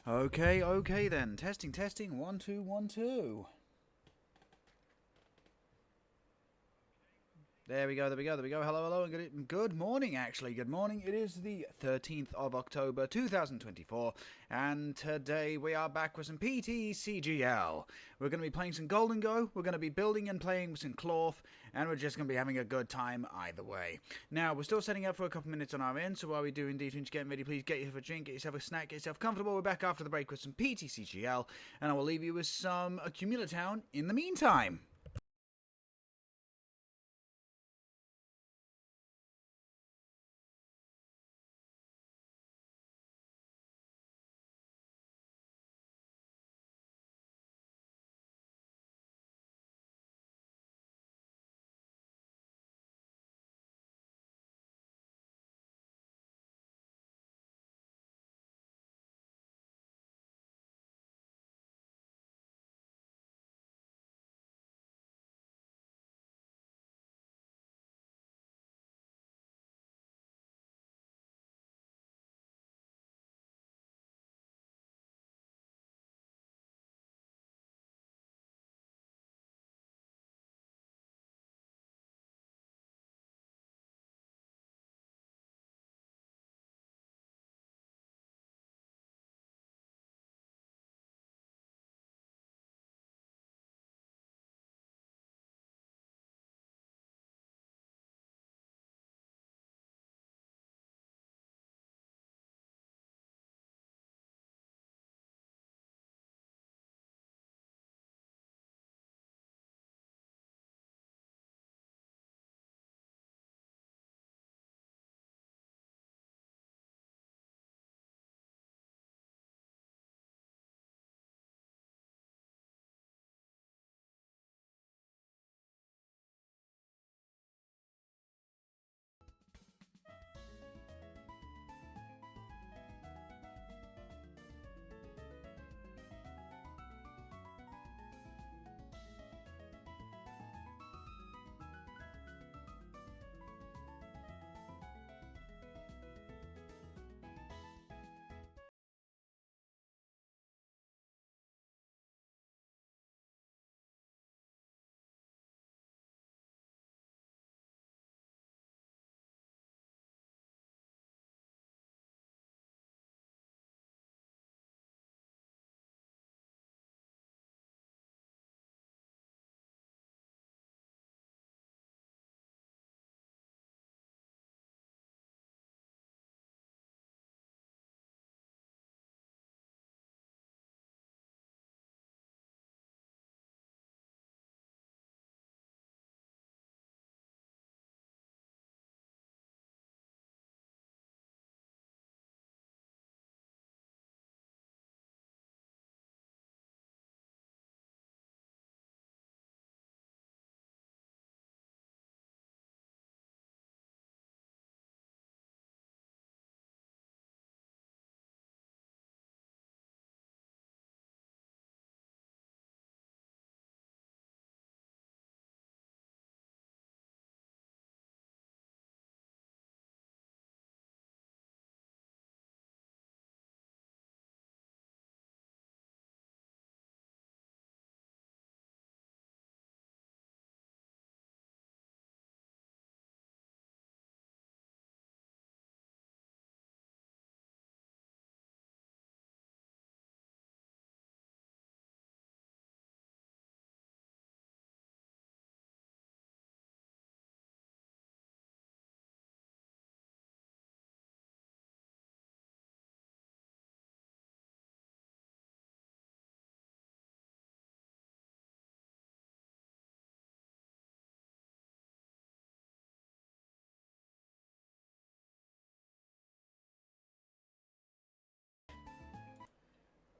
Okay then. Testing. 1, 2, 1, 2. There we go. Hello, and good morning, actually. Good morning. It is the 13th of October, 2024, and today we are back with some PTCGL. We're going to be playing some Goldenguy, we're going to be building and playing some Klawf, and we're just going to be having a good time either way. Now, we're still setting up for a couple minutes on our end, so while we do indeed finish getting ready, please get yourself a drink, get yourself a snack, get yourself comfortable. We're back after the break with some PTCGL, and I will leave you with some Accumulatown in the meantime.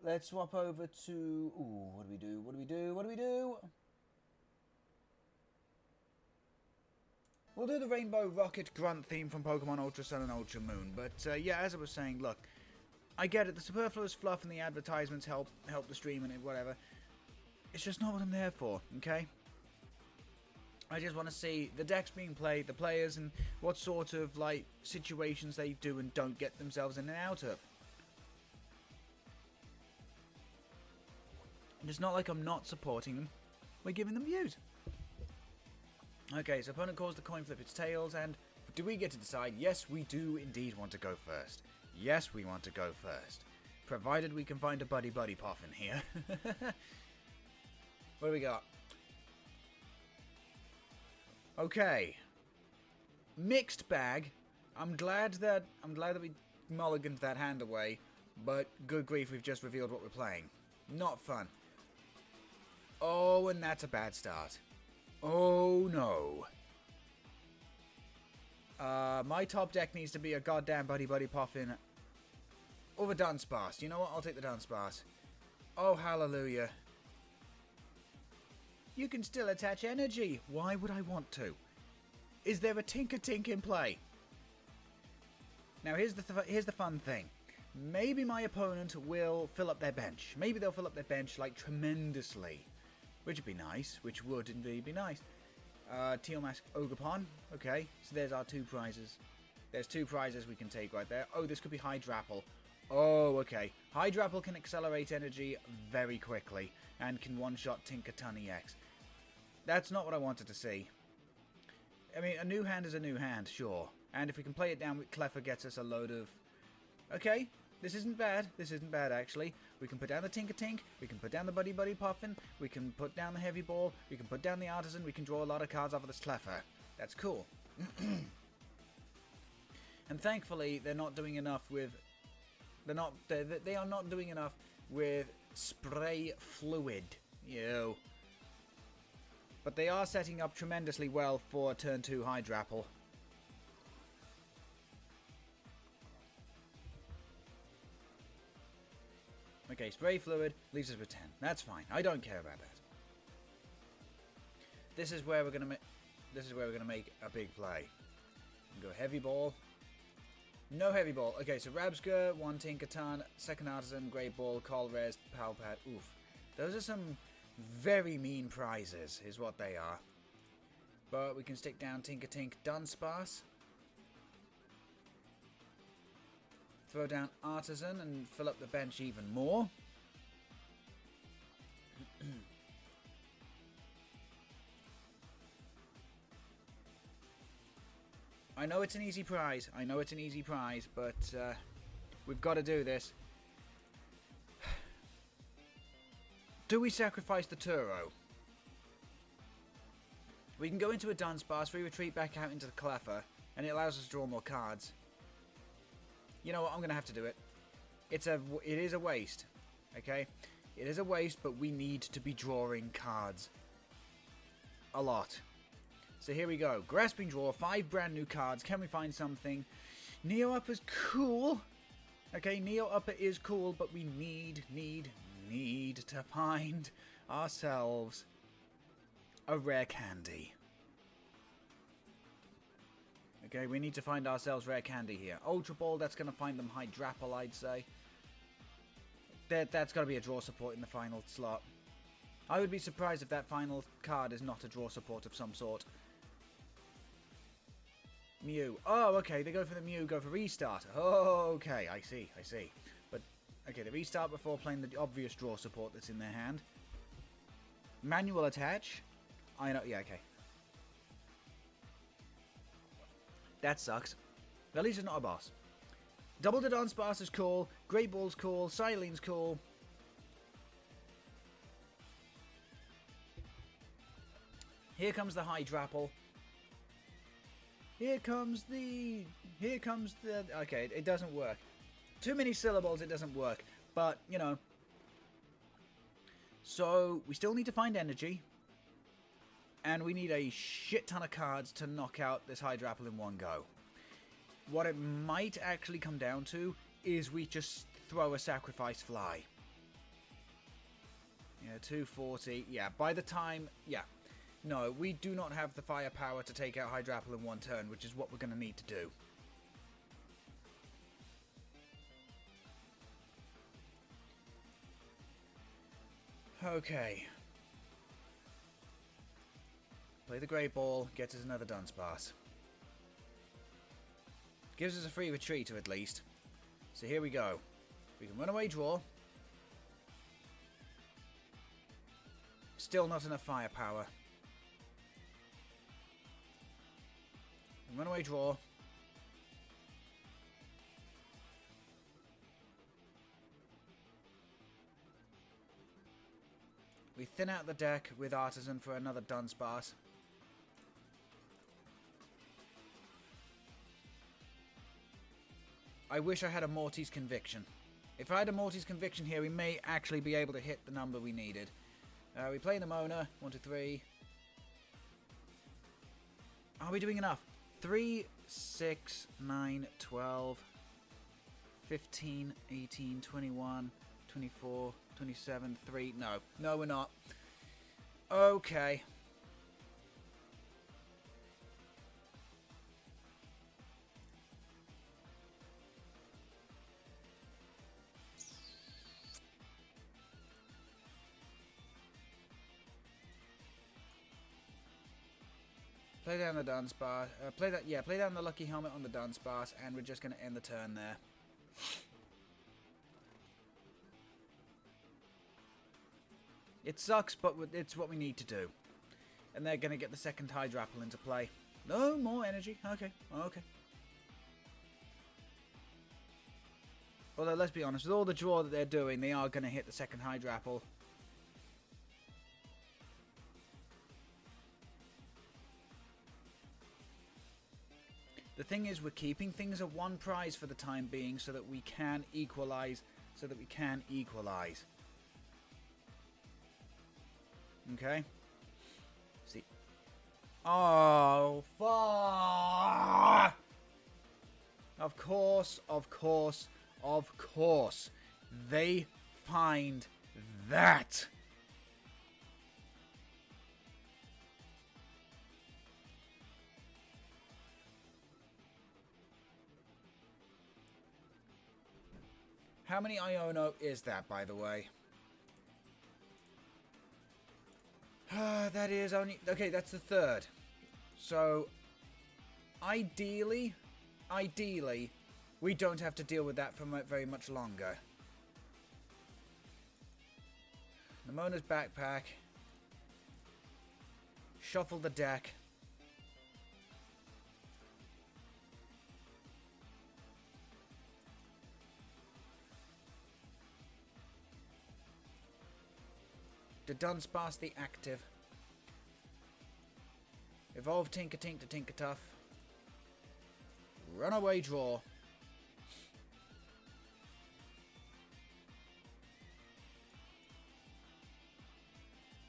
Let's swap over to... Ooh, what do we do? We'll do the Rainbow Rocket Grunt theme from Pokemon Ultra Sun and Ultra Moon. But yeah, as I was saying, look, I get it. The superfluous fluff and the advertisements help the stream and whatever. It's just not what I'm there for, okay? I just want to see the decks being played, the players, and what sort of, like, situations they do and don't get themselves in and out of. It's not like I'm not supporting them. We're giving them views. Okay, so opponent calls the coin flip its tails, and do we get to decide? Yes, we do indeed want to go first. Yes, we want to go first. Provided we can find a buddy poff in here. What do we got? Okay. Mixed bag. I'm glad that we mulliganed that hand away, but good grief, we've just revealed what we're playing. Not fun. Oh, and that's a bad start. Oh no. My top deck needs to be a goddamn buddy poffin over Dunsparce. You know what? I'll take the Dunsparce. Oh, hallelujah. You can still attach energy. Why would I want to? Is there a Tinkaton in play? Now, here's the fun thing. Maybe my opponent will fill up their bench. Maybe they'll fill up their bench, like, tremendously. Which would be nice. Which would indeed be nice. Teal Mask Ogerpon. Okay, so there's our 2 prizes. There's 2 prizes we can take right there. Oh, this could be Hydrapple. Oh, okay. Hydrapple can accelerate energy very quickly and can one-shot Tinkaton EX. That's not what I wanted to see. I mean, a new hand is a new hand, sure. And if we can play it down, Klawf gets us a load of... Okay, this isn't bad. This isn't bad, actually. We can put down the Tinkatink. We can put down the Buddy Puffin. We can put down the Heavy Ball. We can put down the Artisan. We can draw a lot of cards off of this Klawf. That's cool. And thankfully, they're not doing enough with... They are not doing enough with Spray Fluid. Yo. But they are setting up tremendously well for turn 2 Hydrapple. Okay, Spray Fluid leaves us with 10. That's fine. I don't care about that. This is where we're gonna make a big play. Go Heavy Ball. No Heavy Ball. Okay, so Rabsca, 1 Tinkaton, 2nd Artisan, Great Ball, Colrez, Palpat. Oof. Those are some very mean prizes, is what they are. But we can stick down Tinkatink, Dunsparce. Throw down Artisan and fill up the bench even more. I know it's an easy prize. I know it's an easy prize, but we've got to do this. Do we sacrifice the Turo? We can go into a Dunsparce, we retreat back out into the Klawf, and it allows us to draw more cards. You know what? I'm going to have to do it. It is a waste. Okay? It is a waste, but we need to be drawing cards. A lot. So here we go. Grasping Draw, 5 brand new cards. Can we find something? Neo Upper's cool. Okay, Neo Upper is cool, but we need to find ourselves a rare candy. Okay, we need to find ourselves rare candy here. Ultra Ball, that's going to find them Hydrapple, I'd say. That's got to be a draw support in the final slot. I would be surprised if that final card is not a draw support of some sort. Mew. Oh, okay, they go for the Mew, go for Restart. Oh, okay, I see. But, okay, they restart before playing the obvious draw support that's in their hand. Manual Attach. I know, yeah, okay. That sucks. At least it's not a boss. Double the Dunsparce is cool. Great Ball's cool. Silene's cool. Here comes the Hydrapple. Here comes the... Okay, it doesn't work. Too many syllables, it doesn't work. But, you know. So, we still need to find energy. And we need a shit ton of cards to knock out this Hydrapple in one go. What it might actually come down to is we just throw a Sacrifice Fly. Yeah, 240. Yeah, by the time... Yeah. No, we do not have the firepower to take out Hydrapple in one turn, which is what we're going to need to do. Okay. Play the Great Ball, gets us another Dunsparce. Gives us a free retreat, at least. So here we go. We can run away, draw. Still not enough firepower. Runaway draw. We thin out the deck with Artisan for another Dunsparce. I wish I had a Morty's Conviction. If I had a Morty's Conviction here, we may actually be able to hit the number we needed. We play the Mona. 1, 2, 3. Are we doing enough? 3, 6, 9, 12, 15, 18, 21, 24, 27, 3. No. No, we're not. Okay. Play down the Dunsparce. Play down the Lucky Helmet on the Dunsparce, and we're just going to end the turn there. It sucks, but it's what we need to do. And they're going to get the second Hydrapple into play. No more energy. Okay, okay. Although, let's be honest, with all the draw that they're doing, they are going to hit the second Hydrapple. The thing is, we're keeping things at 1 prize for the time being so that we can equalize. Okay? See. Oh, fuck! Of course. They find that. How many Iono is that, by the way? That is only... Okay, that's the third. So, ideally, we don't have to deal with that for very much longer. Nemona's backpack. Shuffle the deck. The Dunsparce the active. Evolve Tinkatink to Tinkatuff. Runaway draw.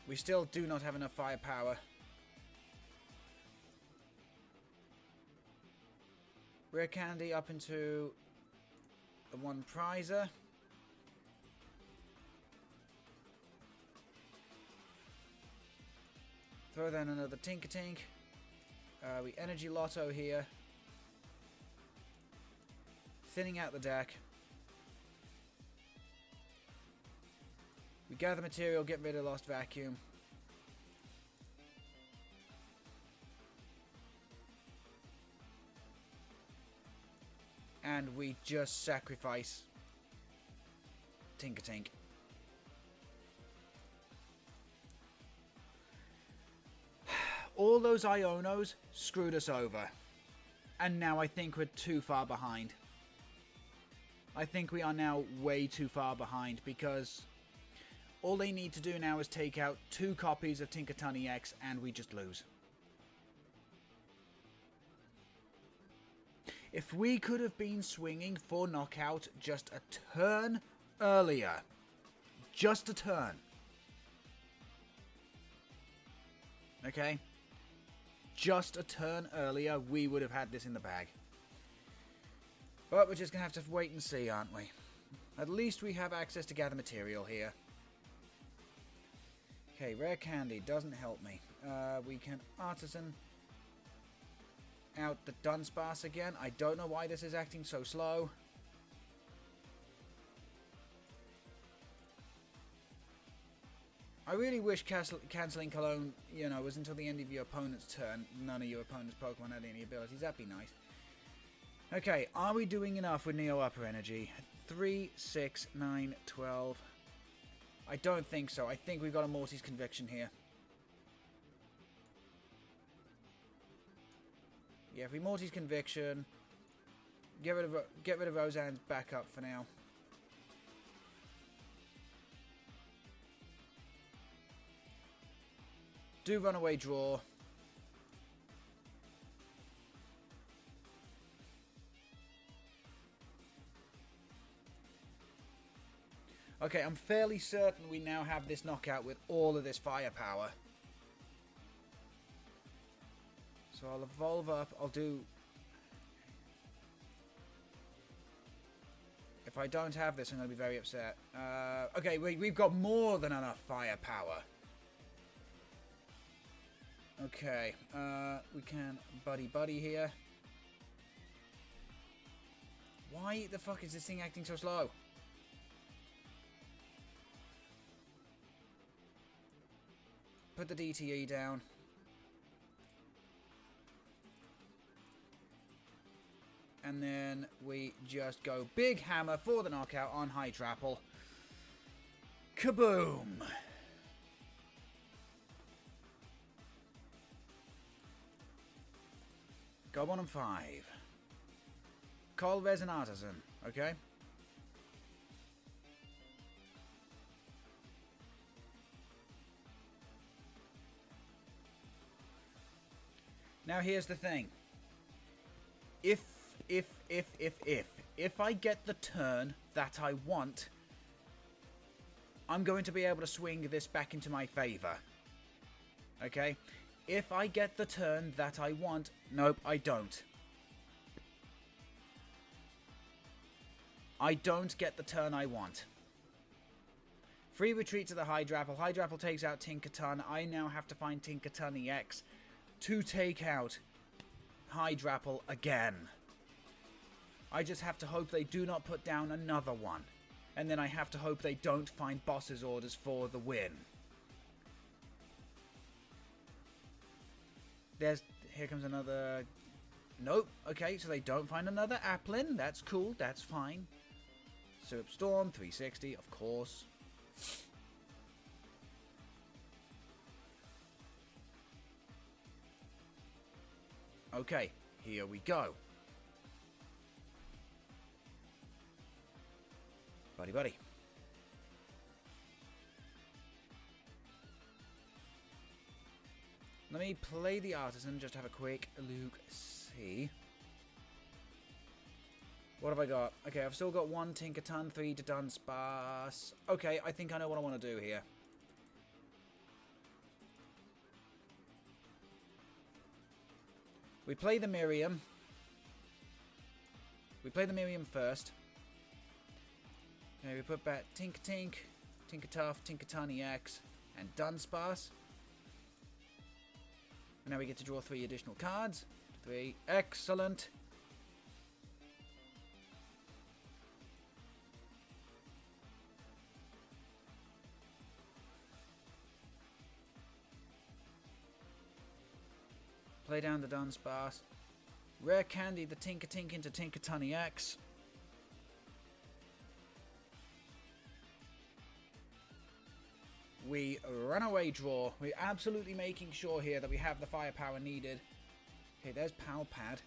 We still do not have enough firepower. Rare Candy up into the 1 prizer. Throw down another Tinkatink. We Energy Lotto here. Thinning out the deck. We gather material, get rid of Lost Vacuum. And we just sacrifice Tinkatink. All those Ionos screwed us over. And now I think we're too far behind. I think we are now way too far behind because all they need to do now is take out 2 copies of Tinkaton EX and we just lose. If we could have been swinging for knockout just a turn earlier. Just a turn. Okay? Just a turn earlier, we would have had this in the bag. But we're just going to have to wait and see, aren't we? At least we have access to gather material here. Okay, Rare Candy doesn't help me. We can Artisan out the Dunsparce again. I don't know why this is acting so slow. I really wish cancelling Cologne, you know, was until the end of your opponent's turn. None of your opponent's Pokemon had any abilities. That'd be nice. Okay, are we doing enough with Neo Upper Energy? 3, 6, 9, 12. I don't think so. I think we've got a Morty's Conviction here. Yeah, if we Morty's Conviction, get rid of Roseanne's backup for now. Do Runaway Draw. Okay, I'm fairly certain we now have this knockout with all of this firepower. So I'll evolve up. I'll do... If I don't have this, I'm going to be very upset. Okay, we've got more than enough firepower. Okay, we can buddy here. Why the fuck is this thing acting so slow? Put the DTE down. And then we just go big hammer for the knockout on Hydrapple. Kaboom! Go 1 and 5. Call Resin Artisan, okay? Now here's the thing. If I get the turn that I want, I'm going to be able to swing this back into my favor. Okay? If I get the turn that I want... Nope, I don't. I don't get the turn I want. Free retreat to the Hydrapple. Hydrapple takes out Tinkaton. I now have to find Tinkaton EX to take out Hydrapple again. I just have to hope they do not put down another one. And then I have to hope they don't find boss's orders for the win. Here comes another... Nope. Okay, so they don't find another Applin. That's cool. That's fine. Syrup Storm, 360, of course. Okay, here we go. Buddy. Let me play the Artisan, just have a quick look, see. What have I got? Okay, I've still got 1 Tinkaton, 3 to Dunsparce. Okay, I think I know what I want to do here. We play the Miriam. We play the Miriam first. Okay, we put back Tinkatuff, Tinkaton EX, and Dunsparce. And now we get to draw 3 additional cards. 3. Excellent. Play down the Dunsparce. Rare Candy the Tinkatink into Tinkaton EX. We Runaway Draw. We're absolutely making sure here that we have the firepower needed. Okay, there's Pal Pad.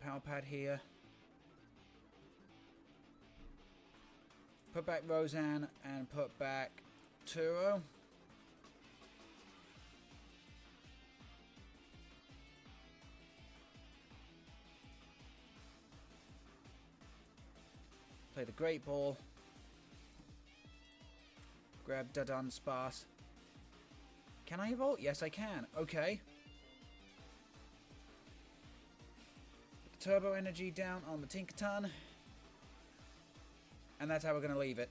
Pal Pad here. Put back Roseanne and put back Turo. Play the Great Ball. Grab the Dunsparce. Can I evolve? Yes, I can. Okay. Put the Turbo Energy down on the Tinkaton. And that's how we're going to leave it.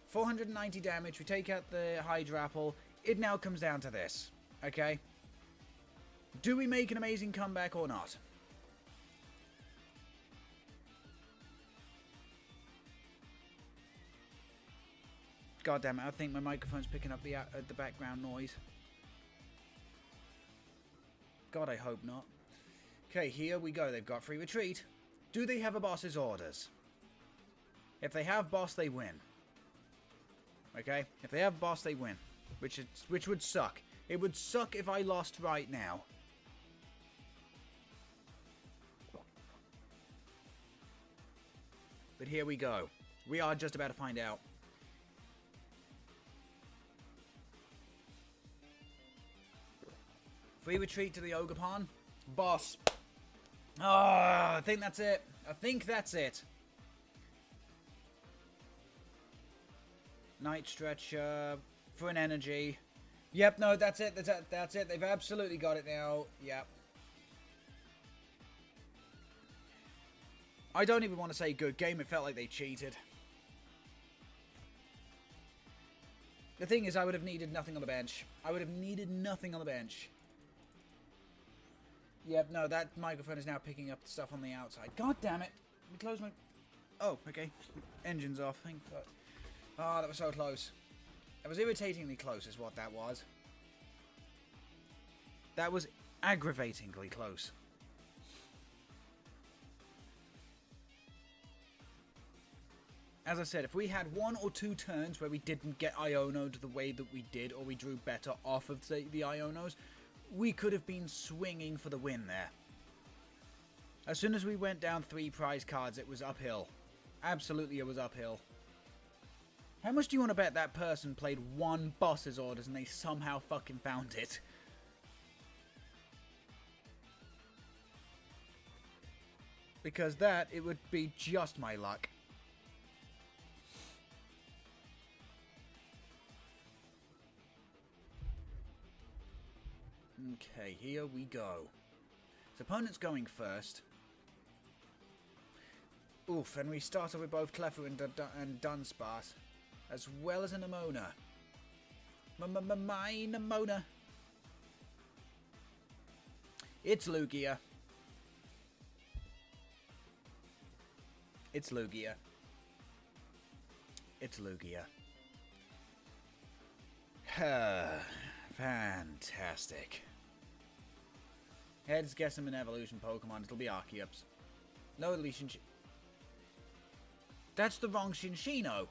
490 damage. We take out the Hydrapple. It now comes down to this. Okay. Do we make an amazing comeback or not? God damn it, I think my microphone's picking up the background noise. God, I hope not. Okay, here we go. They've got free retreat. Do they have a boss's orders? If they have boss, they win. Okay? If they have boss, they win. Which would suck. It would suck if I lost right now. But here we go. We are just about to find out. Free retreat to the Ogre Pond. Boss. Oh, I think that's it. I think that's it. Night Stretcher for an energy. Yep, no, that's it. That's it. They've absolutely got it now. Yep. I don't even want to say good game. It felt like they cheated. The thing is, I would have needed nothing on the bench. I would have needed nothing on the bench. Yep, no, that microphone is now picking up the stuff on the outside. God damn it. Let me close my... Oh, okay. Engine's off. Thank God. Oh, that was so close. That was irritatingly close is what that was. That was aggravatingly close. As I said, if we had 1 or 2 turns where we didn't get Iono'd the way that we did, or we drew better off of the Ionos, we could have been swinging for the win there. As soon as we went down 3 prize cards, it was uphill. Absolutely, it was uphill. How much do you want to bet that person played 1 boss's orders and they somehow fucking found it? Because that, it would be just my luck. Okay, here we go. His opponent's going first. Oof, and we start off with both Klawf and Dunsparce, as well as a Nemona. My Nemona. It's Lugia. It's Lugia. It's Lugia. Fantastic. Heads, guess him an evolution Pokemon. It'll be Archeops. No, it'll be Shinshino. That's the wrong Shinshino.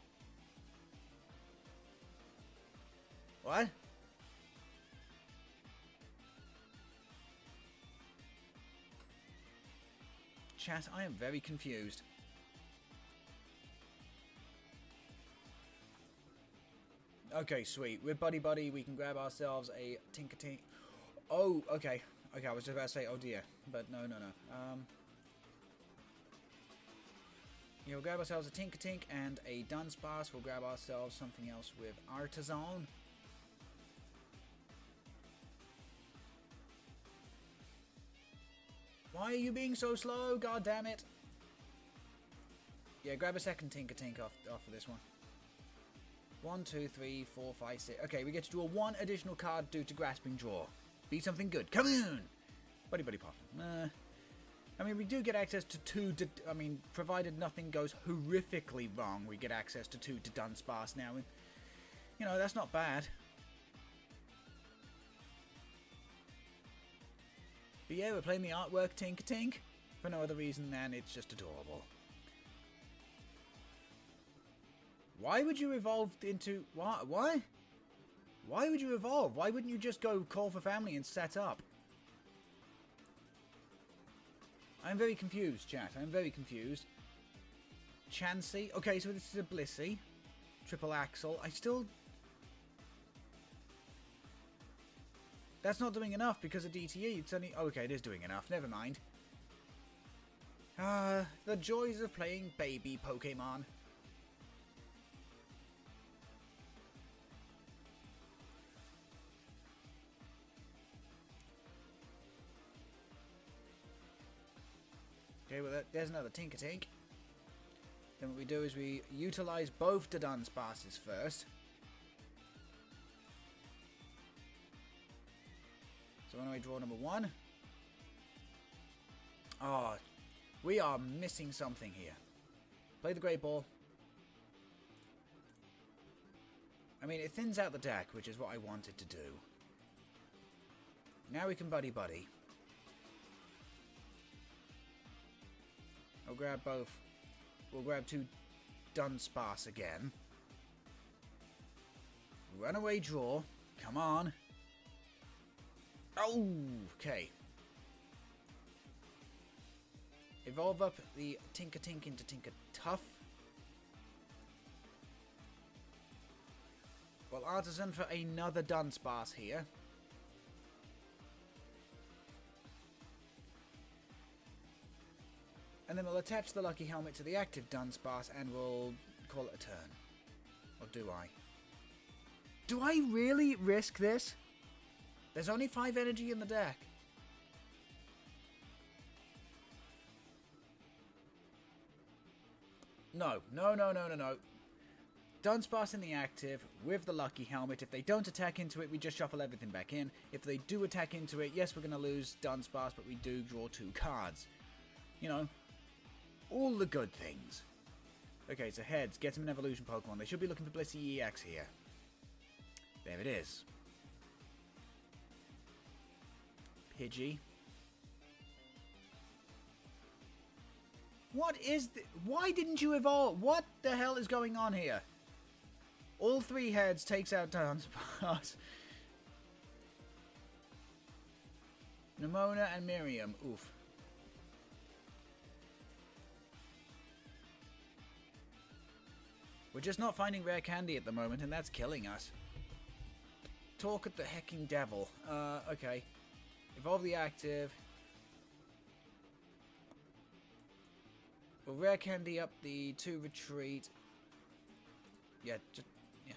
What? Chat, I am very confused. Okay, sweet. With Buddy Buddy, we can grab ourselves a Tinkaton. Oh, okay. Okay, I was just about to say, oh dear. But no. Yeah, we'll grab ourselves a Tinkatink and a Dunsparce. We'll grab ourselves something else with Artisan. Why are you being so slow? God damn it. Yeah, grab a second Tinkatink off of this one. 1, 2, 3, 4, 5, 6. Okay, we get to draw 1 additional card due to Grasping Draw. Be something good. Come on! Buddy Buddy Pop. I mean, we do get access to 2... I mean, provided nothing goes horrifically wrong, we get access to 2 to Dunsparce now. And, you know, that's not bad. But yeah, we're playing the artwork Tinkatink for no other reason than it's just adorable. Why would you evolve into... What? Why? Why would you evolve? Why wouldn't you just go call for family and set up? I'm very confused, chat. I'm very confused. Chansey. Okay, so this is a Blissey. Triple Axle. I still... That's not doing enough because of DTE. It's only... Oh, okay, it is doing enough. Never mind. The joys of playing baby Pokemon. Okay, well, there's another Tinkatink. Then what we do is we utilize both the Dunsparces first. So when I draw number 1... Oh, we are missing something here. Play the Great Ball. I mean, it thins out the deck, which is what I wanted to do. Now we can Buddy Buddy. I'll grab both. We'll grab 2 Dunsparce again. Runaway draw. Come on. Oh, okay. Evolve up the Tinkatink into Tinkatuff. Well, Artisan for another Dunsparce here. And then we'll attach the Lucky Helmet to the active Dunsparce and we'll call it a turn. Or do I? Do I really risk this? There's only 5 energy in the deck. No. Dunsparce in the active with the Lucky Helmet. If they don't attack into it, we just shuffle everything back in. If they do attack into it, yes, we're going to lose Dunsparce, but we do draw 2 cards. You know, all the good things. Okay, so heads, get him an evolution Pokemon. They should be looking for Blissey EX here. There it is. Pidgey. What is why didn't you evolve? What the hell is going on here? All 3 heads takes out Dunsparce. Nimona and Miriam. Oof. We're just not finding rare candy at the moment, and that's killing us. Talk at the hecking devil. Okay. Evolve the active. We'll rare candy up the 2 retreat. Yeah, just... yeah.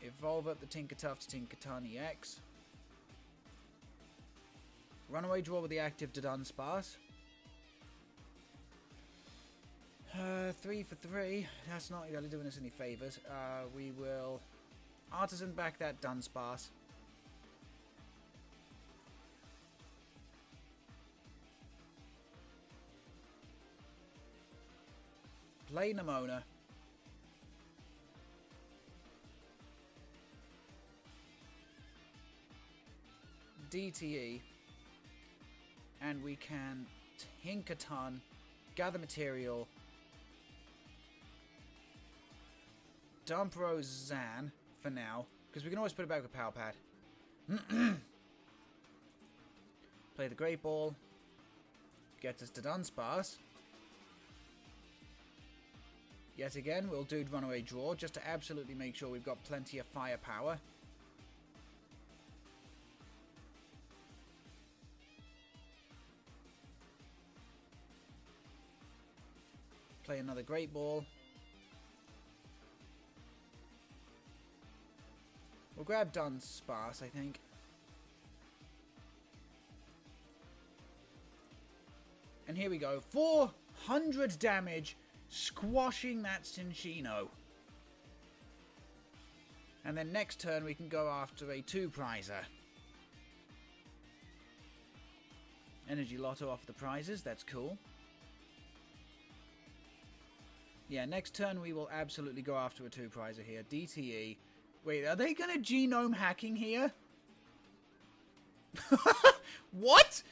Evolve up the Tinkatuff to Tinkaton EX. Runaway draw with the active to Dunsparce. 3 for 3. That's not really doing us any favours. We will Artisan back that Dunsparce. Play Nimona. DTE. And we can Tinkaton, gather material, dump Roseanne for now, because we can always put it back with Power Pad. Play the Great Ball, gets us to Dunsparce. Yet again, we'll do Runaway Draw, just to absolutely make sure we've got plenty of firepower. Play another Great Ball. We'll grab Dunsparce, I think. And here we go. 400 damage, squashing that Cinccino. And then next turn we can go after a 2-prizer. Energy Lotto off the prizes, that's cool. Yeah, next turn we will absolutely go after a 2-prizer here. DTE. Wait, are they going to genome hacking here? What?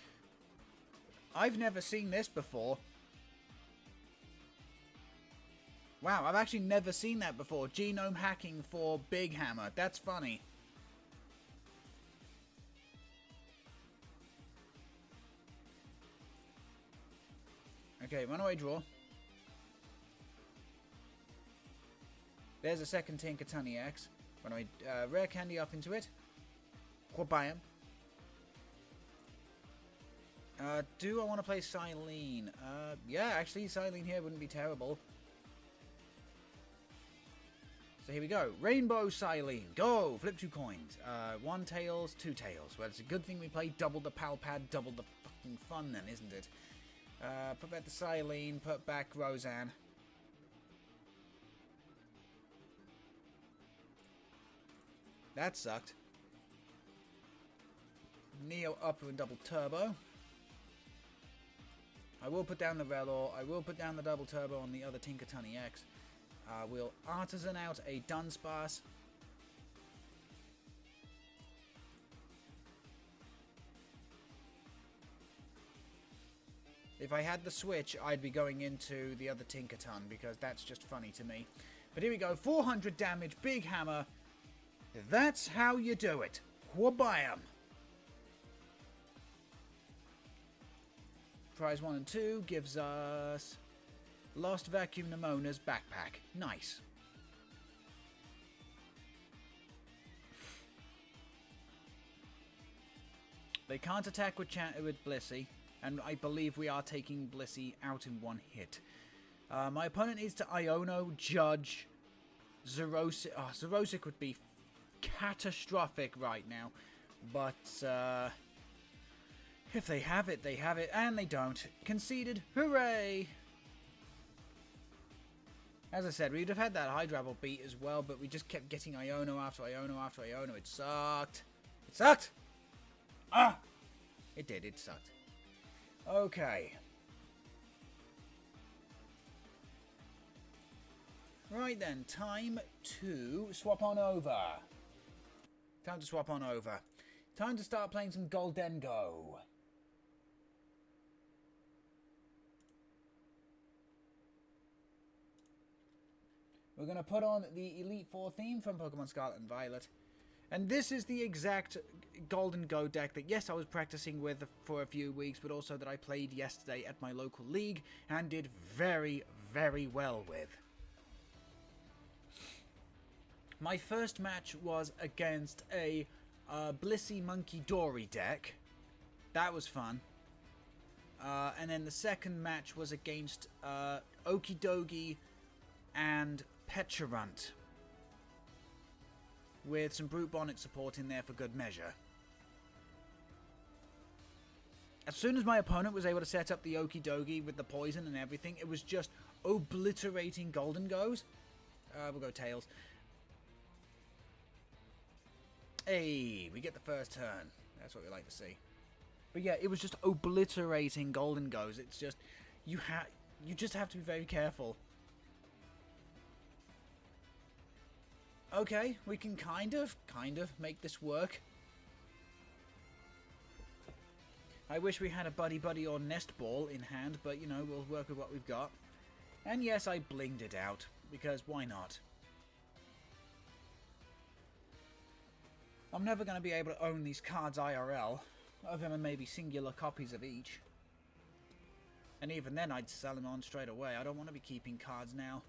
I've never seen this before. Wow, I've actually never seen that before. Genome hacking for Big Hammer. That's funny. Okay, runaway draw. There's a second Tinkaton EX. Runaway, rare candy up into it. Quabiam. Do I want to play Silene? Yeah, actually, Silene here wouldn't be terrible. So here we go. Rainbow Silene. Go! Flip 2 coins. 1 tails, 2 tails. Well, it's a good thing we play double the Pal Pad, double the fucking fun then, isn't it? Put back the Silene, put back Roseanne. That sucked. Neo upper and double turbo. I will put down the Velor. I will put down the double turbo on the other Tinkaton EX. We'll Artisan out a Dunsparce. If I had the Switch, I'd be going into the other Tinkaton, because that's just funny to me. But here we go, 400 damage, big hammer. That's how you do it. Whabam! Prize 1 and 2 gives us Lost Vacuum Nemona's backpack. Nice. They can't attack with Blissey, and I believe we are taking Blissey out in one hit. My opponent needs to Iono, Judge, Zerosic. Oh, Zerosic would be catastrophic right now, but if they have it, they have it, and they don't. Conceded. Hooray! As I said, we'd have had that Hydrabble beat as well, but we just kept getting Iono after Iono after Iono. It sucked. It sucked! Ah! It did. It sucked. Okay. Right then, time to swap on over. Time to swap on over. Time to start playing some Gholdengo. We're going to put on the Elite Four theme from Pokemon Scarlet and Violet. And this is the exact Goldengo deck that, yes, I was practicing with for a few weeks, but also that I played yesterday at my local league and did very, very well with. My first match was against a Blissey Monkey Dory deck. That was fun. And then the second match was against Okidogi and Petulant, with some Brute Bonnet support in there for good measure. As soon as my opponent was able to set up the Okidogi with the poison and everything, it was just obliterating Goldengos. We'll go Tails. Hey, we get the first turn. That's what we like to see. But yeah, it was just obliterating Goldengos. It's just, you just have to be very careful. Okay, we can kind of make this work. I wish we had a Buddy Buddy or Nest Ball in hand, but you know, we'll work with what we've got. And yes, I blinged it out, because why not? I'm never going to be able to own these cards IRL, other than maybe singular copies of each. And even then, I'd sell them on straight away. I don't want to be keeping cards now.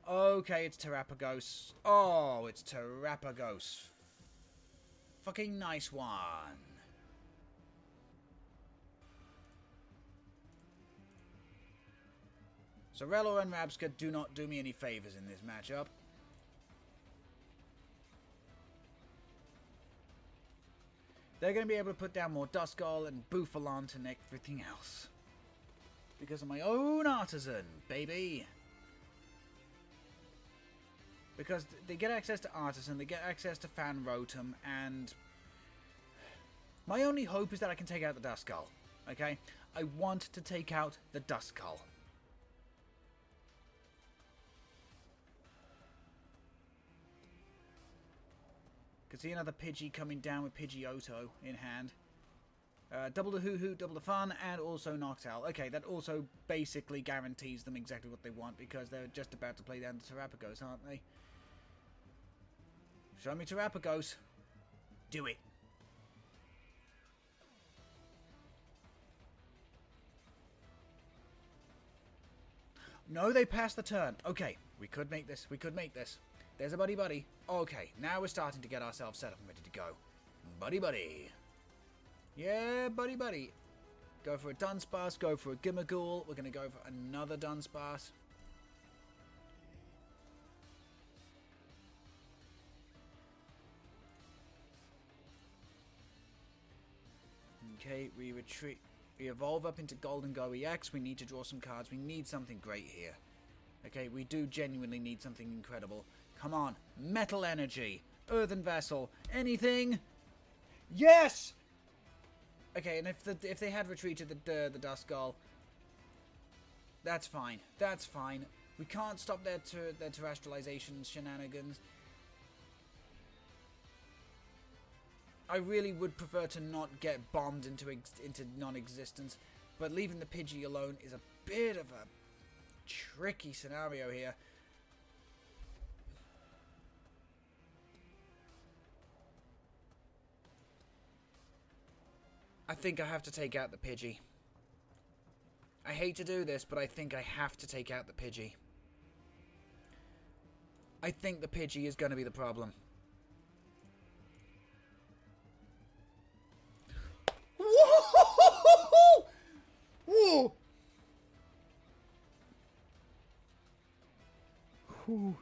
Okay, it's Terrapagos. Oh, it's Terrapagos. Fucking nice one. Zorello and Rabska do not do me any favors in this matchup. They're going to be able to put down more Duskull and Bouffalante and everything else. Because of my own artisan, baby. Because they get access to Artisan, they get access to Fan Rotom, and my only hope is that I can take out the Duskull. Okay? I want to take out the Duskull. Could see another Pidgey coming down with Pidgeotto in hand. Double the Hoo-Hoo, double the fun, and also Noctowl. Okay, that also basically guarantees them exactly what they want, because they're just about to play down the Terrapagos, aren't they? Show me Terrapagos. Do it. No, they passed the turn. Okay, we could make this. We could make this. There's a Buddy Buddy. Okay, now we're starting to get ourselves set up and ready to go. Buddy Buddy. Yeah, Buddy Buddy. Go for a Dunsparce, go for a Gimmighoul. We're going to go for another Dunsparce. Okay, we retreat. We evolve up into Goldenguy EX. We need to draw some cards. We need something great here. Okay, we do genuinely need something incredible. Come on. Metal Energy. Earthen Vessel. Anything? Yes! Okay, and if they had retreated the Duskull, that's fine. That's fine. We can't stop their terrestrialization shenanigans. I really would prefer to not get bombed into non-existence, but leaving the Pidgey alone is a bit of a tricky scenario here. I think I have to take out the Pidgey. I hate to do this, but I think I have to take out the Pidgey. I think the Pidgey is going to be the problem. Whoa! Whoa! Whew.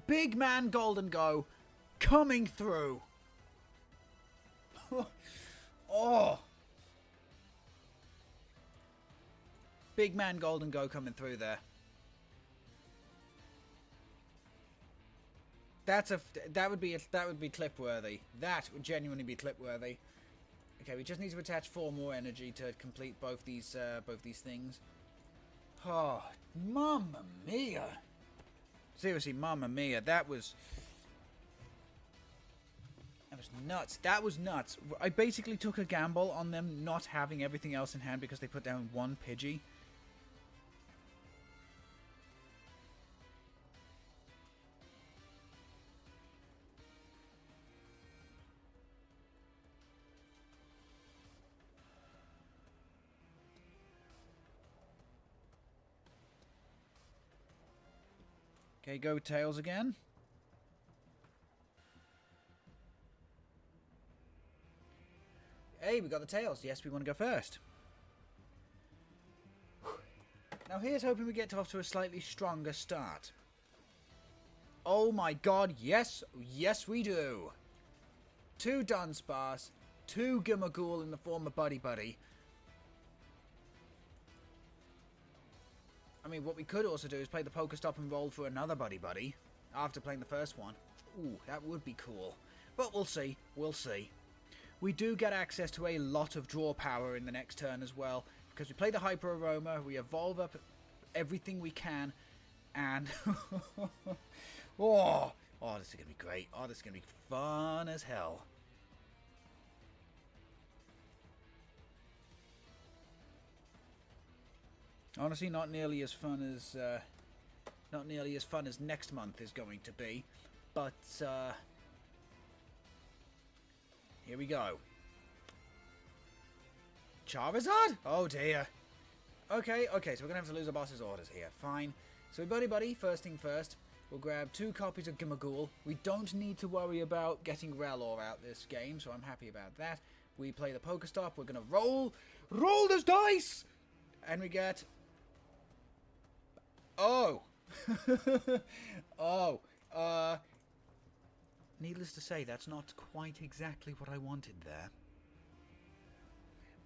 Big man Goldenguy coming through. Oh. Big man Goldenguy coming through there. That would be clip worthy. That would genuinely be clip worthy. Okay, we just need to attach 4 more energy to complete both these things. Oh, mamma mia! Seriously, mamma mia! That was nuts. That was nuts. I basically took a gamble on them not having everything else in hand because they put down 1 Pidgey. Okay, go Tails again. Hey, we got the Tails. Yes, we want to go first. Now here's hoping we get off to a slightly stronger start. Oh my god, yes. Yes, we do. 2 Dunsparce, 2 Gimmighoul in the form of Buddy Buddy. I mean, what we could also do is play the Pokestop and roll for another Buddy Buddy after playing the first one. Ooh, that would be cool. But we'll see. We'll see. We do get access to a lot of draw power in the next turn as well, because we play the Hyper Aroma, we evolve up everything we can, and oh, this is going to be great. Oh, this is going to be fun as hell. Honestly, not nearly as fun as next month is going to be, but here we go. Charizard? Oh dear. Okay, so we're gonna have to lose our boss's orders here. Fine. So Buddy Buddy, first thing first, we'll grab 2 copies of Gimmighoul. We don't need to worry about getting Rellor out this game, so I'm happy about that. We play the Pokestop. We're gonna roll this dice, and we get. Oh. Needless to say, that's not quite exactly what I wanted there.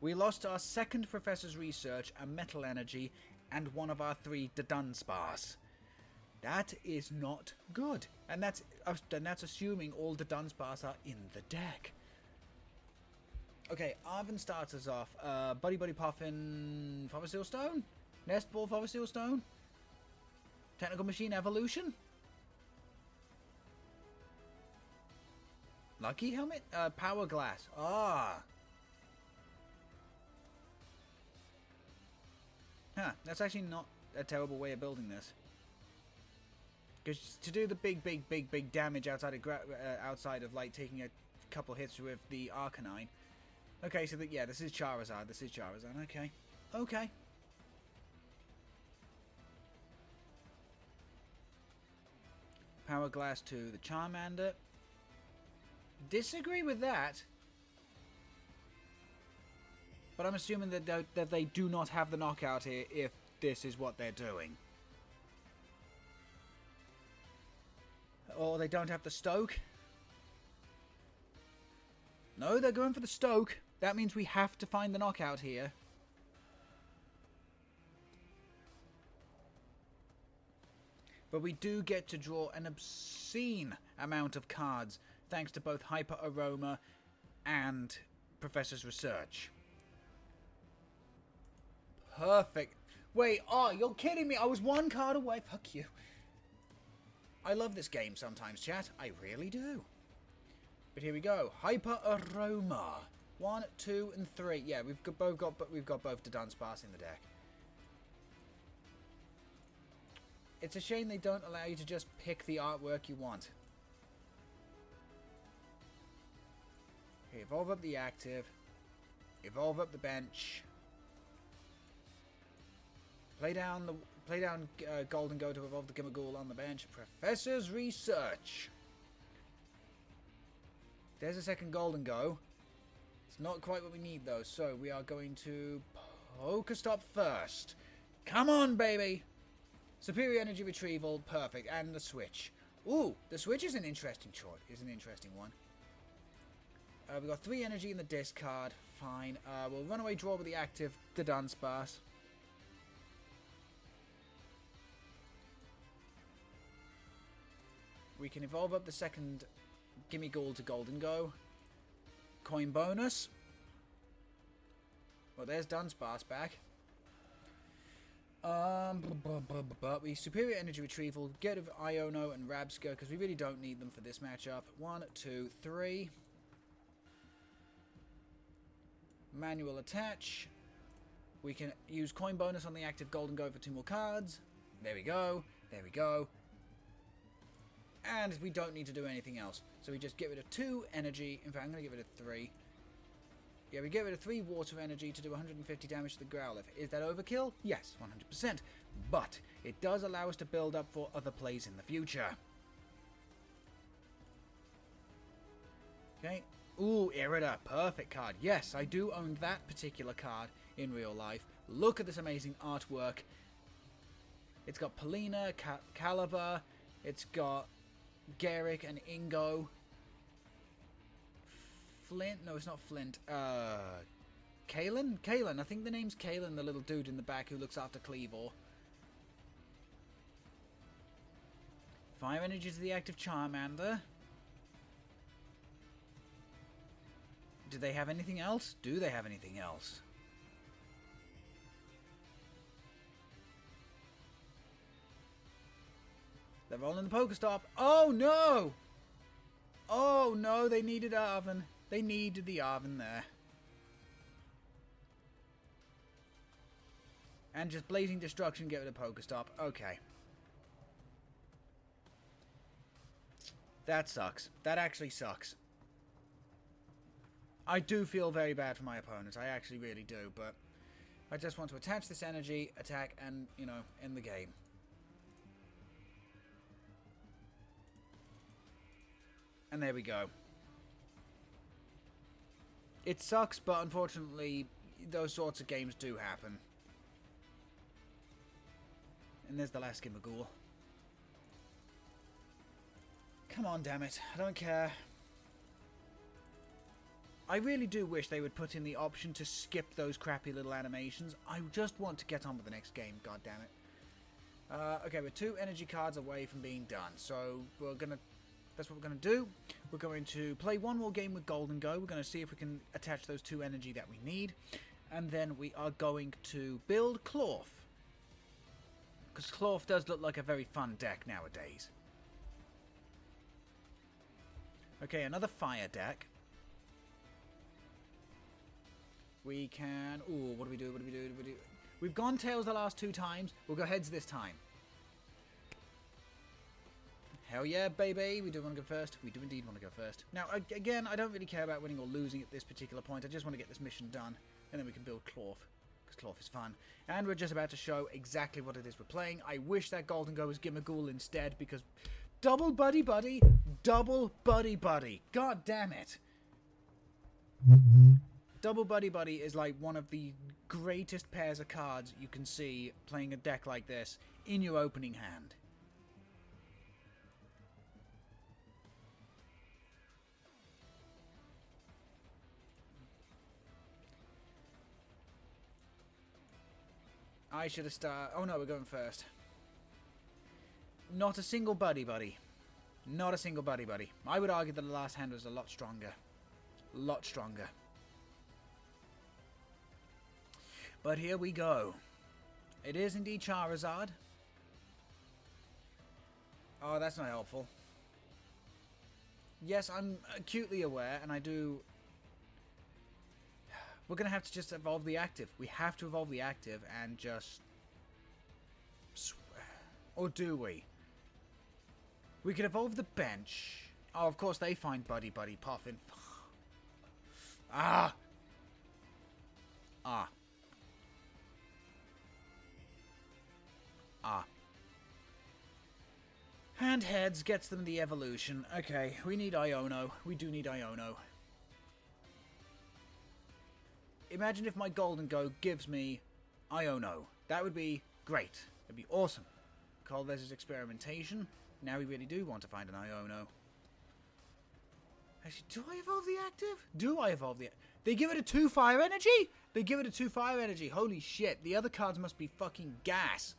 We lost our 2nd Professor's Research, a Metal Energy, and one of our 3 Dunsparce. That is not good. And that's assuming all the Dunsparce are in the deck. Okay, Arven starts us off. Buddy Buddy Puffin, Fossil Stone? Nest Ball Fossil Stone? Technical Machine Evolution? Lucky Helmet? Power Glass. Ah. Huh, that's actually not a terrible way of building this. Because to do the big damage outside of like taking a couple hits with the Arcanine. Okay, so yeah, this is Charizard. Okay. Okay. Power Glass to the Charmander. Disagree with that. But I'm assuming that they do not have the knockout here if this is what they're doing. Or they don't have the Stoke. No, they're going for the Stoke. That means we have to find the knockout here. But we do get to draw an obscene amount of cards, thanks to both Hyper Aroma and Professor's Research. Perfect. Wait, oh, you're kidding me. I was 1 card away. Fuck you. I love this game sometimes, chat. I really do. But here we go. Hyper Aroma. 1, 2, and 3. Yeah, we've got both the Dunsparce in the deck. It's a shame they don't allow you to just pick the artwork you want. Okay, evolve up the active. Evolve up the bench. Play down Goldenguy to evolve the Gimmighoul on the bench. Professor's Research. There's a second Goldenguy. It's not quite what we need though, so we are going to Pokestop first. Come on, baby! Superior Energy Retrieval, perfect, and the Switch. Ooh, the Switch is an interesting choice. Is an interesting one. We've got 3 energy in the discard. Fine. We'll Runaway Draw with the active, the Dunsparce. We can evolve up the second Gimmighoul to Goldenguy. Coin bonus. Well, there's Dunsparce back. We Superior Energy Retrieval, get rid of Iono and Rabska because we really don't need them for this matchup. 1, 2, 3. Manual attach. We can use coin bonus on the active Goldenguy for 2 more cards. There we go. There we go. And we don't need to do anything else. So we just get rid of 2 energy. In fact, I'm going to get rid of 3. Yeah, we get rid of 3 water energy to do 150 damage to the Growlithe. Is that overkill? Yes, 100%. But it does allow us to build up for other plays in the future. Okay. Ooh, Irida. Perfect card. Yes, I do own that particular card in real life. Look at this amazing artwork. It's got Polina, Caliber. It's got Garrick and Ingo. Flint? No, it's not Flint. Kalen? Kalen. I think the name's Kalen, the little dude in the back who looks after Kleavor. 5 energy to the active Charmander. Do they have anything else? Do they have anything else? They're rolling the Pokestop. Oh no! Oh no, they needed Arven. They needed the Arven there. And just Blazing Destruction, get rid of Pokestop. Okay. That sucks. That actually sucks. I do feel very bad for my opponents. I actually really do, but I just want to attach this energy, attack, and, you know, end the game. And there we go. It sucks, but unfortunately, those sorts of games do happen. And there's the last Gimmighoul. Come on, damn it. I don't care. I really do wish they would put in the option to skip those crappy little animations. I just want to get on with the next game, god damn it. Okay, we're 2 energy cards away from being done, so we're gonna... That's what we're going to do. We're going to play 1 more game with Goldenguy. We're going to see if we can attach those 2 energy that we need. And then we are going to build Klawf. Because Klawf does look like a very fun deck nowadays. Okay, another fire deck. We can... Ooh, what do we do? What do we do? What do we do? We've gone tails the last 2 times. We'll go heads this time. Hell yeah, baby. We do want to go first. We do indeed want to go first. Now, again, I don't really care about winning or losing at this particular point. I just want to get this mission done. And then we can build Klawf. Because Klawf is fun. And we're just about to show exactly what it is we're playing. I wish that Goldenguy was Gimmighoul instead. Because double buddy buddy. Double buddy buddy. God damn it. Double buddy buddy is like one of the greatest pairs of cards you can see playing a deck like this in your opening hand. I should have started... Oh no, we're going first. Not a single buddy buddy. Not a single buddy buddy. I would argue that the last hand was a lot stronger. A lot stronger. But here we go. It is indeed Charizard. Oh, that's not helpful. Yes, I'm acutely aware, and I do... We're going to have to just evolve the active. We have to evolve the active and just... Or do we? We could evolve the bench. Oh, of course they find Buddy Buddy Puffin. Ah! Ah. Ah. And heads gets them the evolution. Okay, we need Iono. We do need Iono. Imagine if my Goldenguy gives me Iono. That would be great. That'd be awesome. Call this as experimentation. Now we really do want to find an Iono. Actually, do I evolve the active? Do I evolve the... They give it a 2 fire energy? They give it a 2 fire energy. Holy shit. The other cards must be fucking gas.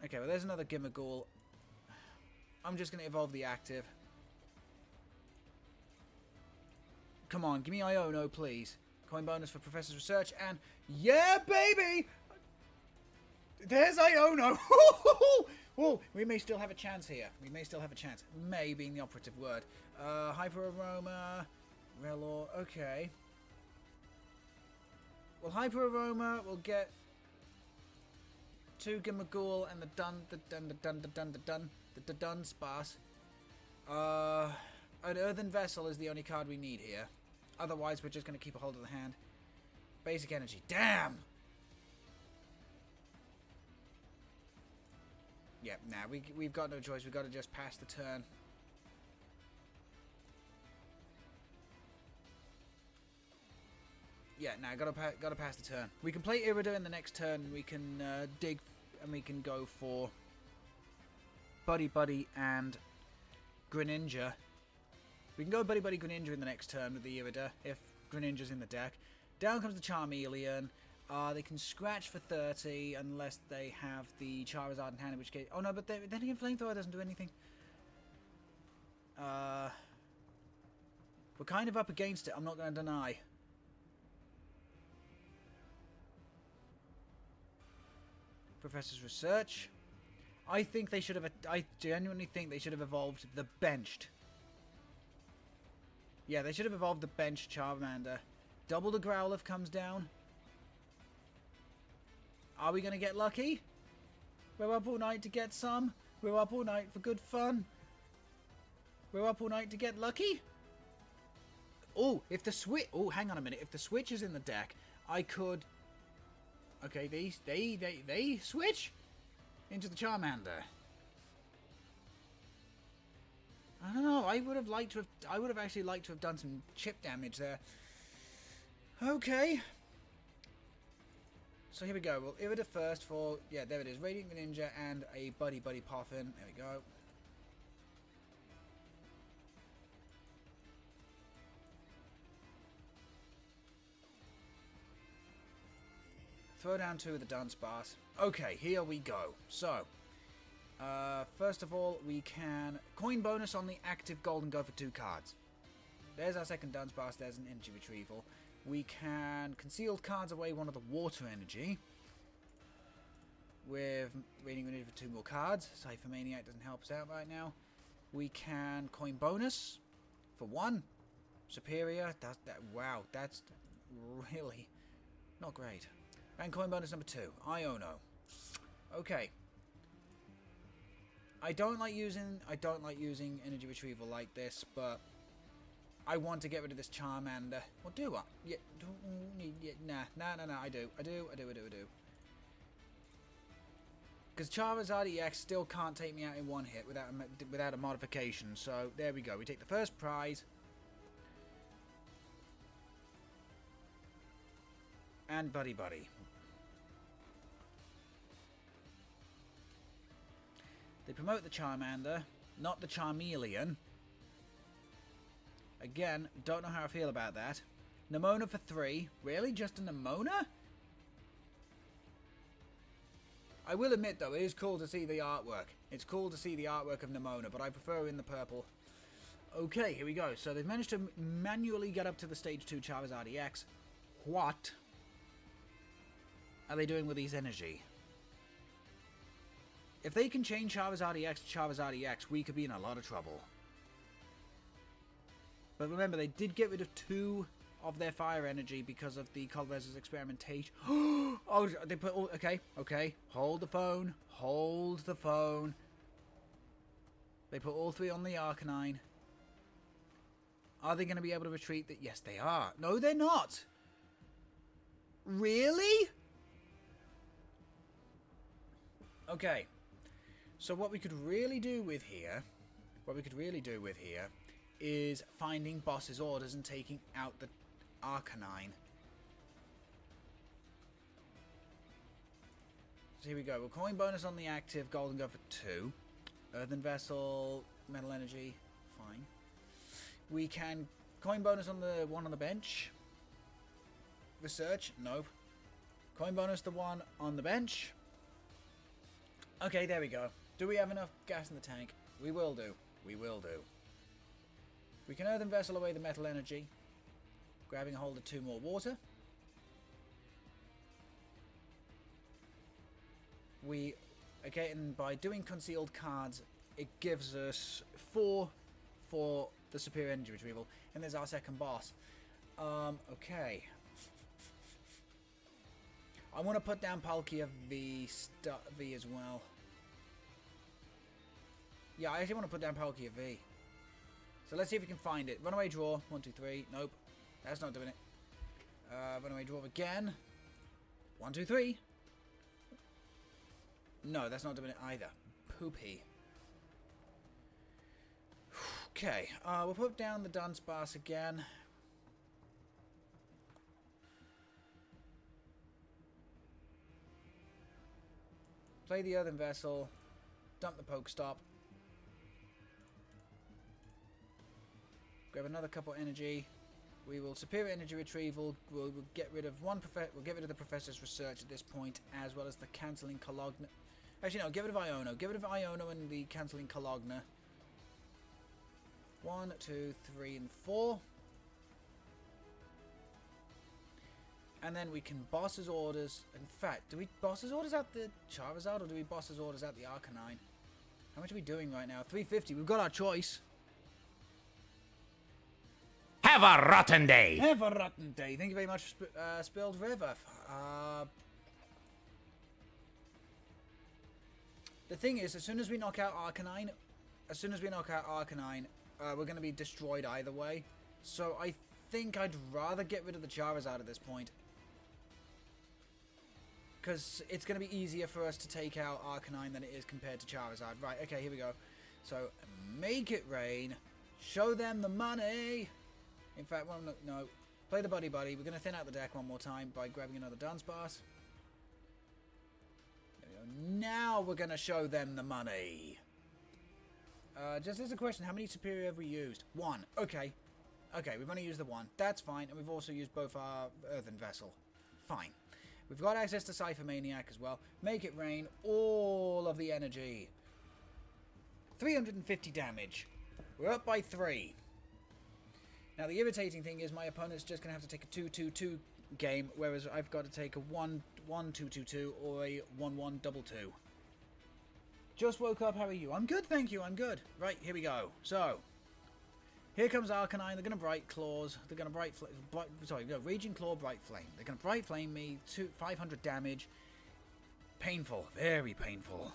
Okay, well, there's another Gimmighoul. I'm just going to evolve the active. Come on, give me Iono, please. Coin bonus for Professor's research, and... Yeah, baby! There's Iono! Oh, we may still have a chance here. We may still have a chance. May being the operative word. Hyper Aroma... Relor... Okay. Well, Hyper Aroma will get... 2 Gimmighoul and the Dunsparce. An Earthen Vessel is the only card we need here. Otherwise, we're just going to keep a hold of the hand. Basic energy. Damn! Yep, nah, we've got no choice. We've got to just pass the turn. Yeah, nah, gotta pass the turn. We can play Irida in the next turn. We can dig, and we can go for Buddy Buddy and Greninja. We can go Buddy Buddy Greninja in the next turn with the Irida if Greninja's in the deck. Down comes the Charmeleon. They can scratch for 30 unless they have the Charizard in hand, in which case... Oh no, but then again, Flamethrower doesn't do anything. We're kind of up against it, I'm not going to deny. Professor's research. I think they should have... I genuinely think they should have evolved the benched. Yeah, they should have evolved the benched Charmander. Double the Growlithe comes down. Are we going to get lucky? We're up all night to get some. We're up all night for good fun. We're up all night to get lucky. Oh, if the switch... Oh, hang on a minute. If the switch is in the deck, I could... Okay, they switch into the Charmander. I don't know. I would have actually liked to have done some chip damage there. Okay. So here we go. We'll Irida first for... Yeah, there it is. Radiant Greninja and a Buddy Buddy Puffin. There we go. Throw down 2 of the Dunsparce. Okay, here we go. So, first of all, we can coin bonus on the active Goldenguy for 2 cards. There's our second Dunsparce. There's an energy retrieval. We can concealed cards away one of the water energy. With Radiant Greninja for 2 more cards. Cypher Maniac doesn't help us out right now. We can coin bonus for 1. Superior. Wow, that's really not great. And coin bonus number 2. Iono. Okay. I don't like using energy retrieval like this, but I want to get rid of this Charmander. Or do I? Yeah. Nah. I do. Because Charizard EX still can't take me out in one hit without a modification. So there we go. We take the first prize. And Buddy Buddy. They promote the Charmander, not the Charmeleon. Again, don't know how I feel about that. Nemona for 3. Really? Just a Nemona? I will admit, though, it is cool to see the artwork. It's cool to see the artwork of Nemona, but I prefer in the purple. Okay, here we go. So they've managed to manually get up to the Stage 2 Charizard EX. What are they doing with these energy? If they can change Charizard EX to Charizard EX, we could be in a lot of trouble. But remember, they did get rid of 2 of their fire energy because of the Colress's experimentation. Oh, they put all... Okay, okay. Hold the phone. Hold the phone. They put all 3 on the Arcanine. Are they going to be able to retreat? Yes, they are. No, they're not. Really? Okay. So what we could really do with here... is finding boss's orders and taking out the Arcanine. So here we go. We're coin bonus on the active Goldenguy for 2. Earthen Vessel, Metal Energy, fine. We can coin bonus on the one on the bench. Research, nope. Coin bonus the one on the bench. Okay, there we go. Do we have enough gas in the tank? We will do. We will do. We can Earthen Vessel away the Metal Energy. Grabbing a hold of 2 more water. Okay, and by doing concealed cards, it gives us 4 for the Superior Energy Retrieval. And there's our second boss. Okay. I want to put down Palkia V as well. Yeah, I actually want to put down Palkia V. So let's see if we can find it. Runaway draw. 1, 2, 3. Nope. That's not doing it. Runaway draw again. 1, 2, 3. No, that's not doing it either. Poopy. Okay. We'll put down the Dunsparce again. Play the Earthen Vessel. Dump the Pokestop. Grab another couple energy. We will Superior Energy Retrieval. We'll get rid of we'll get rid of the Professor's Research at this point, as well as the Cancelling Cologne. Actually, no. Get rid of Iono. Get rid of Iono and the Cancelling Cologne. 1, 2, 3, and 4. And then we can boss's orders. In fact, do we boss's orders out the Charizard, or do we boss's orders out the Arcanine? How much are we doing right now? 350. We've got our choice. Have a rotten day. Have a rotten day. Thank you very much, Spilled River. The thing is, as soon as we knock out Arcanine, we're going to be destroyed either way. So I think I'd rather get rid of the Charizard at this point. Because it's going to be easier for us to take out Arcanine than it is compared to Charizard. Right, okay, here we go. So, make it rain. Show them the money. In fact, well, no. Play the Buddy Buddy. We're going to thin out the deck one more time by grabbing another Dunsparce. There we go. Now we're going to show them the money. Just as a question, how many Superior have we used? 1. Okay. Okay, we've only used the 1. That's fine. And we've also used both our Earthen Vessel. Fine. We've got access to Cypher Maniac as well. Make it rain. All of the energy. 350 damage. We're up by 3. Now, the irritating thing is my opponent's just going to have to take a 2-2-2 game, whereas I've got to take a 1-1-2-2-2 or a 1-1-2-2. Just woke up, how are you? I'm good, thank you, I'm good. Right, here we go. So, here comes Arcanine. They're going to Bright Claws. They're going to Raging Claw, Bright Flame. They're going to Bright Flame me, 500 damage. Painful, very painful.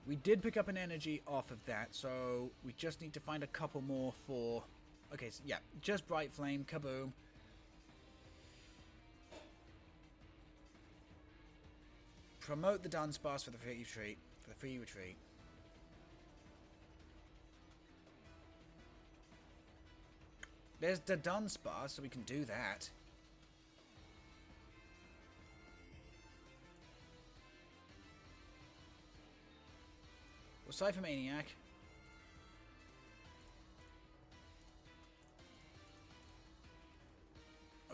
We did pick up an energy off of that, so we just need to find a couple more for... Okay, so yeah, just Bright Flame, kaboom. Promote the Dunsparce for the free retreat. There's the Dunsparce, so we can do that. We'll Cypher Maniac.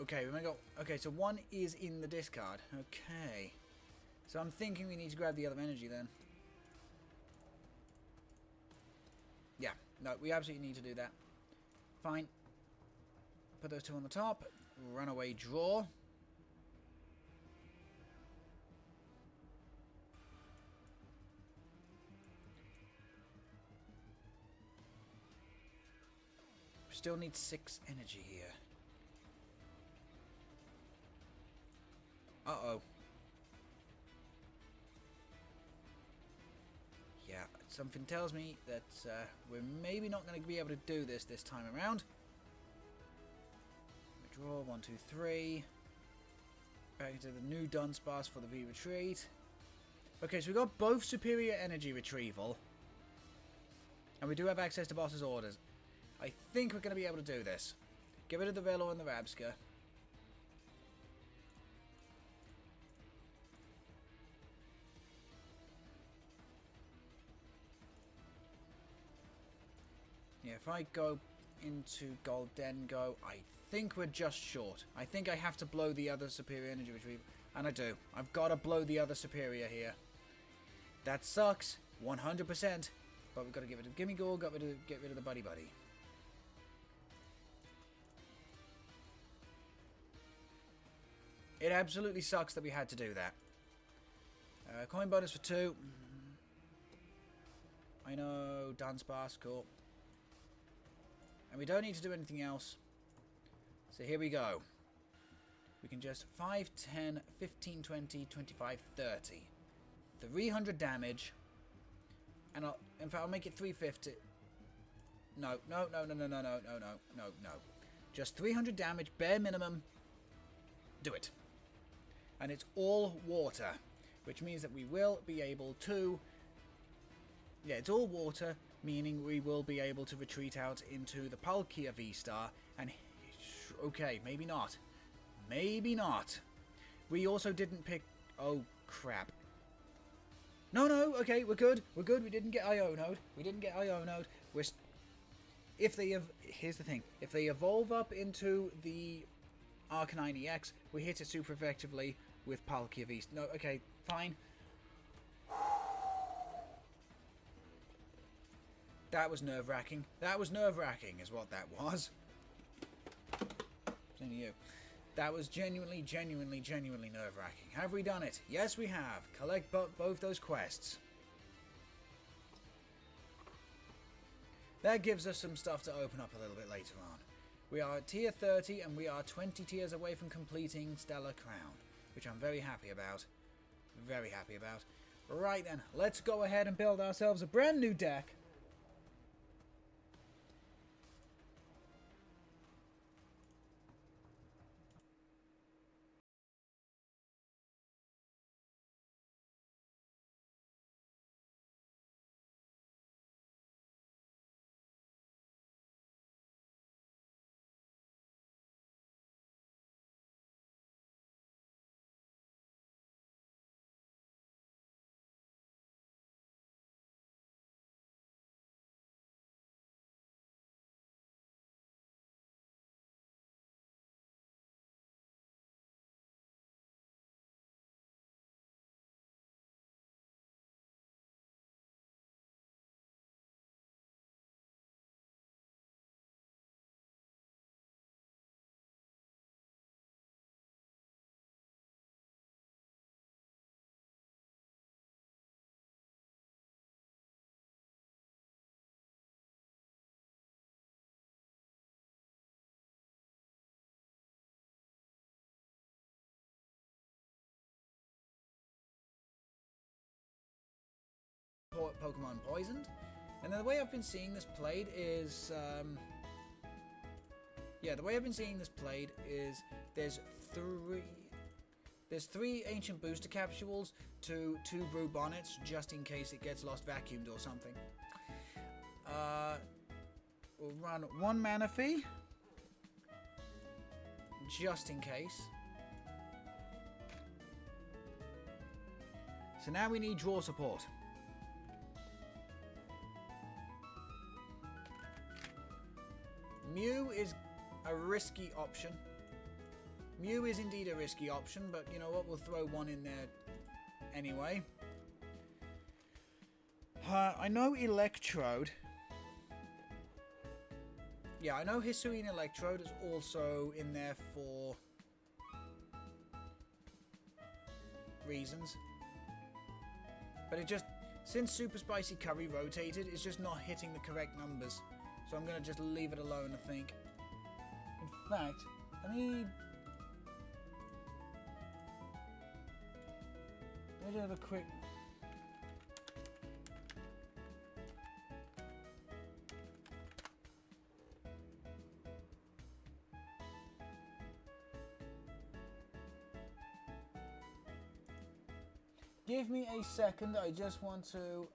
Okay, we're gonna go. Okay, so 1 is in the discard. Okay. So I'm thinking we need to grab the other energy then. Yeah, no, we absolutely need to do that. Fine. Put those 2 on the top. Runaway draw. We still need 6 energy here. Uh-oh. Yeah, something tells me that we're maybe not going to be able to do this time around. We draw 1, 2, 3. Back into the new Dunsparce for the V-Retreat. Okay, so we've got both superior energy retrieval. And we do have access to boss's orders. I think we're going to be able to do this. Get rid of the Velo and the Rabska. Yeah, if I go into Gholdengo, I think we're just short. I think I have to blow the other superior energy retrieval. And I do. I've got to blow the other superior here. That sucks. 100%. But we've got to get rid of Gimme Gore, get rid of the Buddy Buddy. It absolutely sucks that we had to do that. Coin bonus for 2. I know, Dunsparce, cool. And we don't need to do anything else. So here we go. We can just 5, 10, 15, 20, 25, 30. 300 damage. And in fact, I'll make it 350. No. Just 300 damage, bare minimum. Do it. And it's all water. Which means that we will be able to... Yeah, it's all water, meaning we will be able to retreat out into the Palkia V-Star. And... Okay, maybe not. Maybe not. We also didn't pick... Oh, crap. No, okay, we're good. We're good. We didn't get Iono'd. If they have... Here's the thing. If they evolve up into the Arcanine EX, we hit it super effectively with Palkia V. No, okay, fine. That was nerve-wracking. That was nerve-wracking is what that was. Same to you. That was genuinely nerve-wracking. Have we done it? Yes, we have. Collect both those quests. That gives us some stuff to open up a little bit later on. We are at tier 30 and we are 20 tiers away from completing Stellar Crown, which I'm very happy about. Very happy about. Right then, let's go ahead and build ourselves a brand new deck. Pokemon poisoned, and then the way I've been seeing this played is there's three ancient booster capsules to 2 Brute Bonnets just in case it gets lost vacuumed or something. We'll run 1 mana fee just in case. So now we need draw support. Mew is a risky option. Mew is indeed a risky option, but you know what? We'll throw 1 in there anyway. I know Electrode. Yeah, I know Hisuian Electrode is also in there for reasons. But it just... Since Super Spicy Curry rotated, it's just not hitting the correct numbers. So I'm going to just leave it alone, I think. In fact, let me do a quick... Give me a second, I just want to...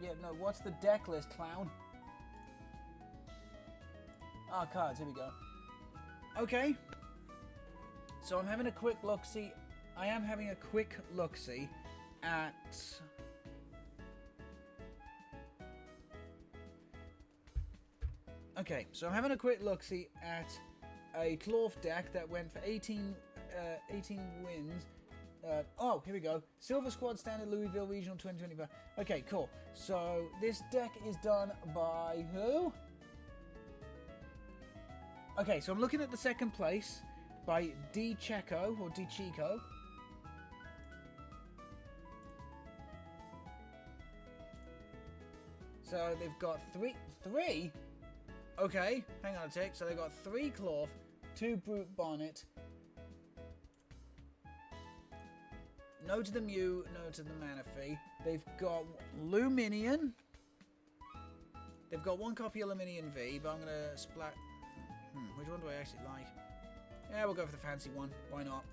Yeah, no, what's the deck list, clown? Ah, cards, here we go. Okay. So I'm having a quick look-see. I am having a quick look-see at... Okay, so I'm having a quick look-see at a Klawf deck that went for 18 wins. Oh, here we go. Silver Squad Standard Louisville Regional 2025. Okay, cool. So this deck is done by who? Okay, so I'm looking at the second place by D Checo or D Chico. So they've got three. Okay, hang on a tick. So they've got 3 Klawf, 2 Brute Bonnet. No to the Mew, no to the Manaphy. They've got Luminion. They've got 1 copy of Luminion V, but I'm going to splat... which one do I actually like? Yeah, we'll go for the fancy one. Why not?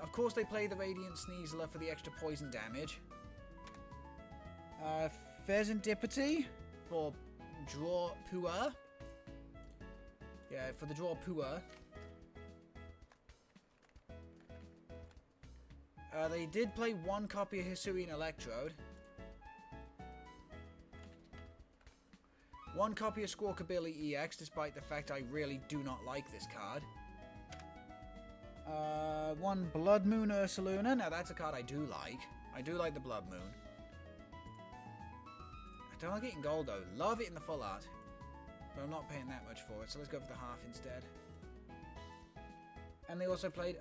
Of course, they play the Radiant Snealser for the extra poison damage. Pheasantipity for Draw Pua. Yeah, for the Draw Pua. They did play 1 copy of Hisuian Electrode. 1 copy of Squawkabilly EX, despite the fact I really do not like this card. 1 Blood Moon Ursaluna. Now that's a card I do like. I do like the Blood Moon. I don't like it in gold though. Love it in the full art. But I'm not paying that much for it, so let's go for the half instead. And they also played...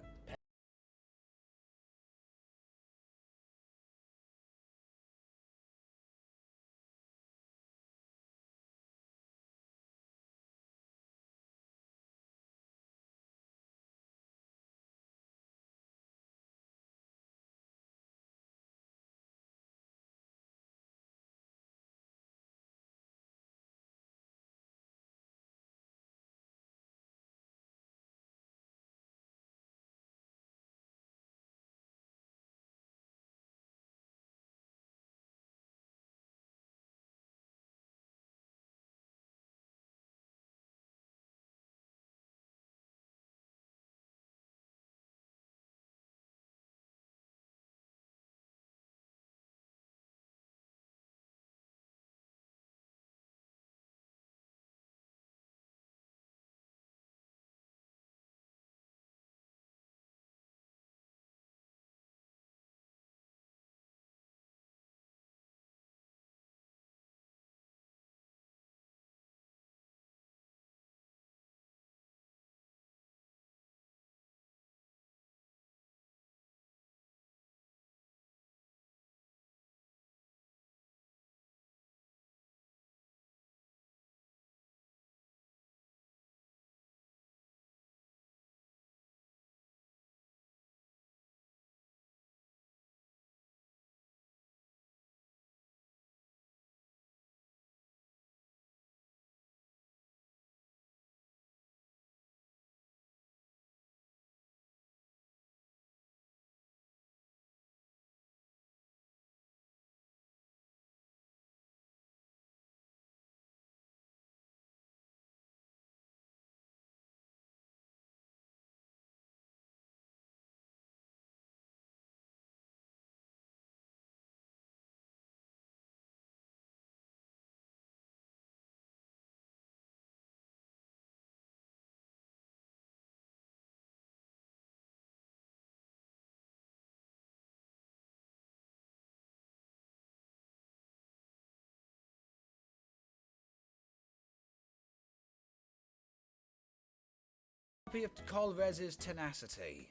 Copy of Colrez's Tenacity.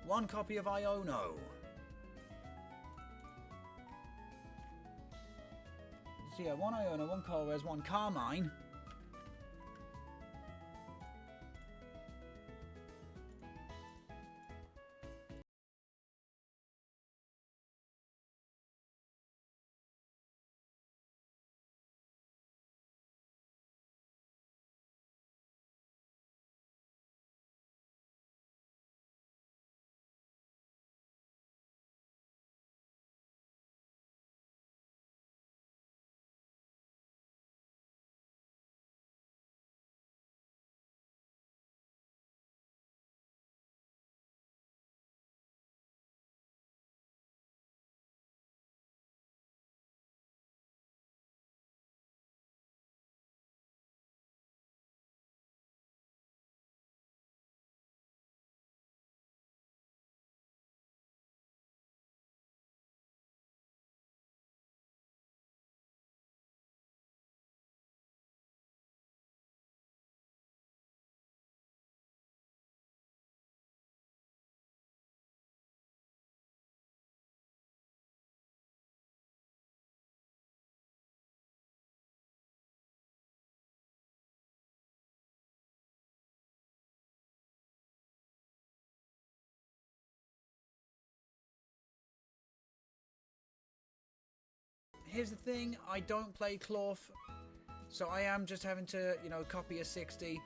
One copy of Iono. So yeah, one Iono, one Colress, one Carmine. Here's the thing, I don't play Klawf, so I am just having to, you know, copy a 60.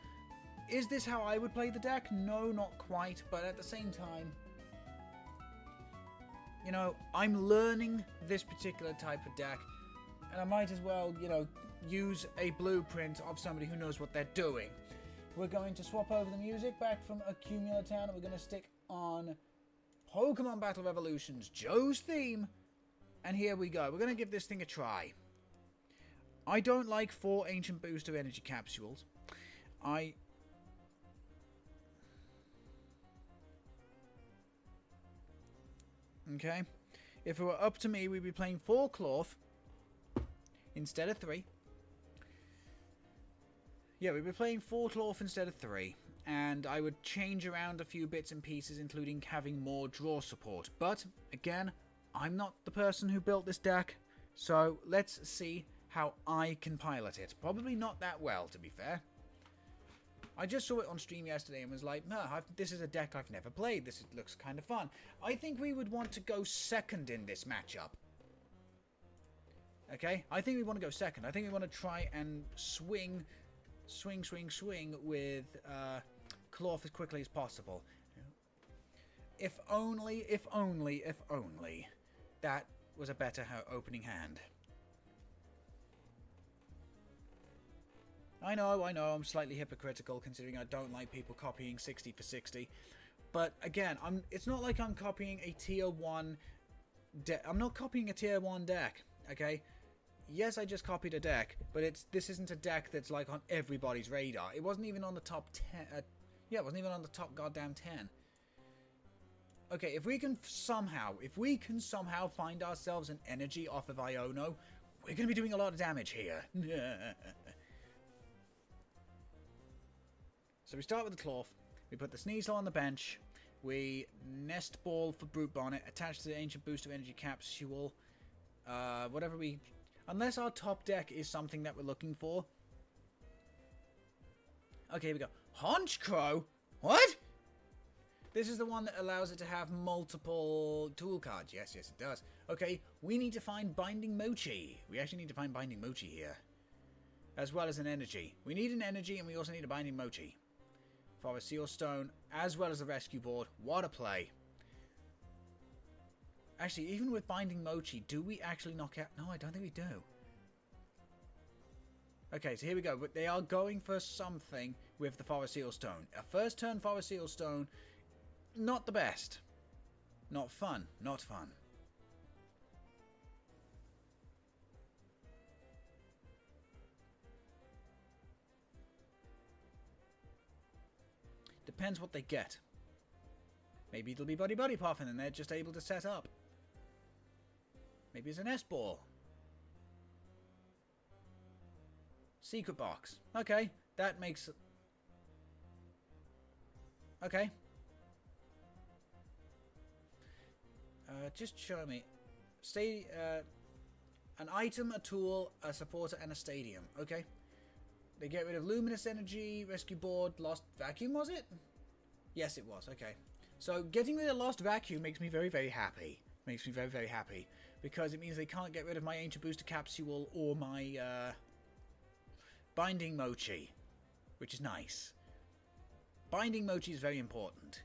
Is this how I would play the deck? No, not quite, but at the same time, you know, I'm learning this particular type of deck, and I might as well, you know, use a blueprint of somebody who knows what they're doing. We're going to swap over the music back from Accumulatown, and we're going to stick on Pokemon Battle Revolutions, Joe's theme. And here we go. We're going to give this thing a try. I don't like 4 Ancient Booster Energy Capsules. Okay. If it were up to me, we'd be playing 4 Klawf instead of 3. Yeah, we'd be playing 4 Klawf instead of 3. And I would change around a few bits and pieces, including having more draw support. But, again, I'm not the person who built this deck, so let's see how I can pilot it. Probably not that well, to be fair. I just saw it on stream yesterday and was like, no, this is a deck I've never played. This looks kind of fun. I think we would want to go second in this matchup. Okay? I think we want to go second. I think we want to try and swing with Klawf as quickly as possible. If only that was a better opening hand. I know, I'm slightly hypocritical considering I don't like people copying 60 for 60. But again, it's not like I'm copying a tier 1 deck. I'm not copying a tier 1 deck, okay? Yes, I just copied a deck, but this isn't a deck that's like on everybody's radar. It wasn't even on the top 10. Yeah, it wasn't even on the top goddamn 10. Okay, if we can somehow find ourselves an energy off of Iono, we're going to be doing a lot of damage here. So we start with the Klawf. We put the Sneasel on the bench. We Nest Ball for Brute Bonnet, attached to the Ancient Booster Energy Capsule. Whatever we... Unless our top deck is something that we're looking for. Okay, here we go. Honchkrow? What? This is the one that allows it to have multiple tool cards. Yes, it does. Okay, we need to find Binding Mochi. We actually need to find Binding Mochi here. As well as an energy. We need an energy and we also need a Binding Mochi. Forest Seal Stone, as well as the rescue board. What a play. Actually, even with Binding Mochi, do we actually knock out... No, I don't think we do. Okay, so here we go. But they are going for something with the Forest Seal Stone. A first turn Forest Seal Stone... Not the best. Not fun. Not fun. Depends what they get. Maybe it'll be Buddy Buddy Puffin and they're just able to set up. Maybe it's an S-Ball. Secret Box. Okay, that makes... Okay. Just show me. An item, a tool, a supporter, and a stadium. Okay. They get rid of luminous energy, rescue board, lost vacuum, was it? Yes, it was. Okay. So getting rid of lost vacuum makes me very, very happy. Makes me very, very happy. Because it means they can't get rid of my ancient booster capsule or my binding mochi. Which is nice. Binding mochi is very important.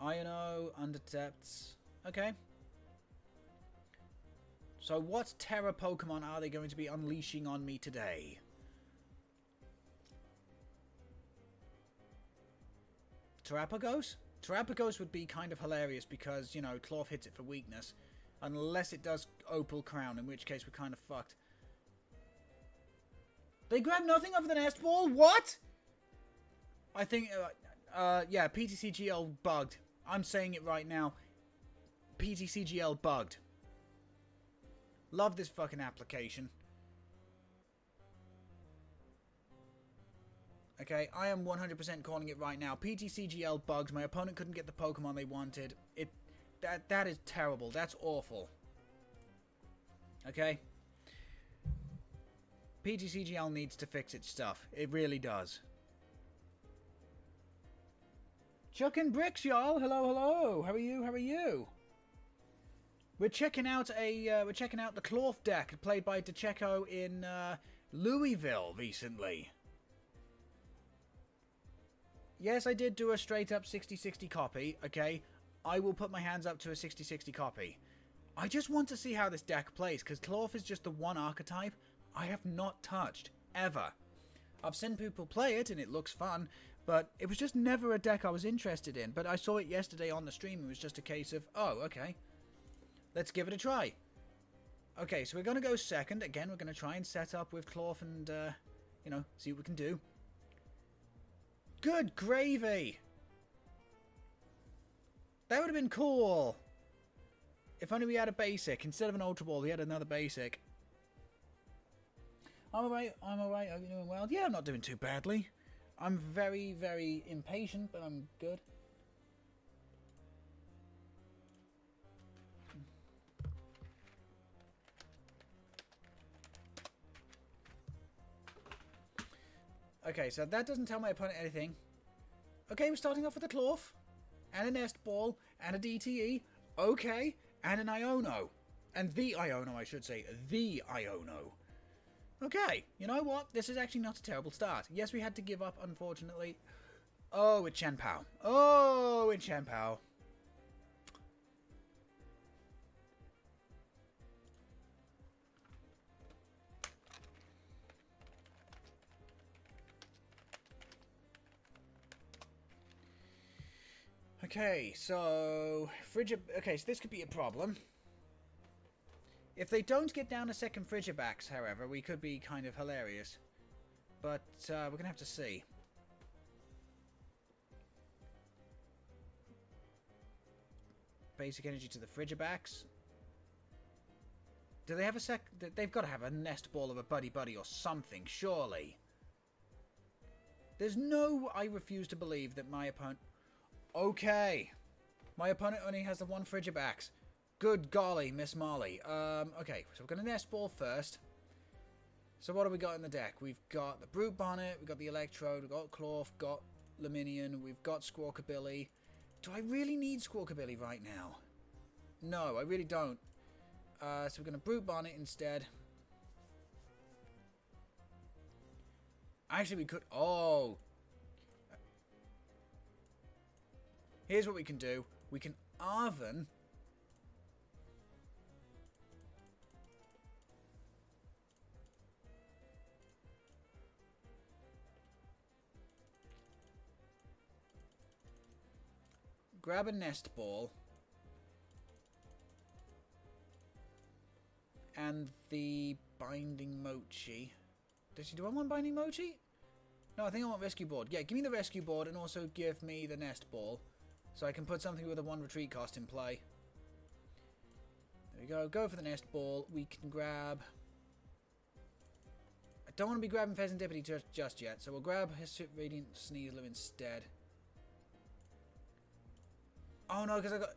Iono, Underdepths. Okay. So what Terra Pokemon are they going to be unleashing on me today? Terrapagos? Terrapagos would be kind of hilarious because, you know, Klawf hits it for weakness. Unless it does Opal Crown, in which case we're kind of fucked. They grab nothing other than Nest Ball? What? I think, yeah, PTCGL bugged. I'm saying it right now. PTCGL bugged. Love this fucking application. Okay, I am 100% calling it right now. PTCGL bugged. My opponent couldn't get the Pokemon they wanted. That is terrible. That's awful. Okay? PTCGL needs to fix its stuff. It really does. Chuckin' bricks, y'all. Hello, hello. How are you? How are you? We're checking out the Klawf deck played by DeCheco in Louisville recently. Yes, I did do a straight up 60-60 copy. Okay, I will put my hands up to a 60-60 copy. I just want to see how this deck plays because Klawf is just the one archetype I have not touched ever. I've seen people play it and it looks fun. But it was just never a deck I was interested in. But I saw it yesterday on the stream. It was just a case of, oh, okay. Let's give it a try. Okay, so we're going to go second. Again, we're going to try and set up with Klawf and, you know, see what we can do. Good gravy! That would have been cool. If only we had a basic. Instead of an Ultra Ball, we had another basic. I'm alright. I'm alright. Are you doing well? Yeah, I'm not doing too badly. I'm very, very impatient, but I'm good. Okay, so that doesn't tell my opponent anything. Okay, we're starting off with a Klawf, and a Nest Ball, and a DTE. Okay, and an Iono. And the Iono, I should say. The Iono. Okay, you know what? This is actually not a terrible start. Yes, we had to give up, unfortunately. Oh, it's Shenpao. Oh, it's Shenpao. Okay, so... Okay, so this could be a problem. If they don't get down a second Frigibax, however, we could be kind of hilarious. But we're going to have to see. Basic energy to the Frigibax. Do they have a sec... They've got to have a Nest Ball of a Buddy Buddy or something, surely. There's no... I refuse to believe that my opponent... Okay. My opponent only has the one Frigibax. Good golly, Miss Molly. Okay, so we're going to Nest Ball first. So what have we got in the deck? We've got the Brute Bonnet, we've got the Electrode, we've got Klawf, got Luminion, we've got Squawkabilly. Do I really need Squawkabilly right now? No, I really don't. So we're going to Brute Bonnet instead. Actually, we could... Oh! Here's what we can do. We can Arven... Grab a Nest Ball. And the Binding Mochi. Do I want Binding Mochi? No, I think I want Rescue Board. Yeah, give me the Rescue Board and also give me the Nest Ball. So I can put something with a 1 retreat cost in play. There we go. Go for the Nest Ball. We can grab... I don't want to be grabbing Serendipity just yet, so we'll grab his Radiant Snealser instead. Oh no, because I got...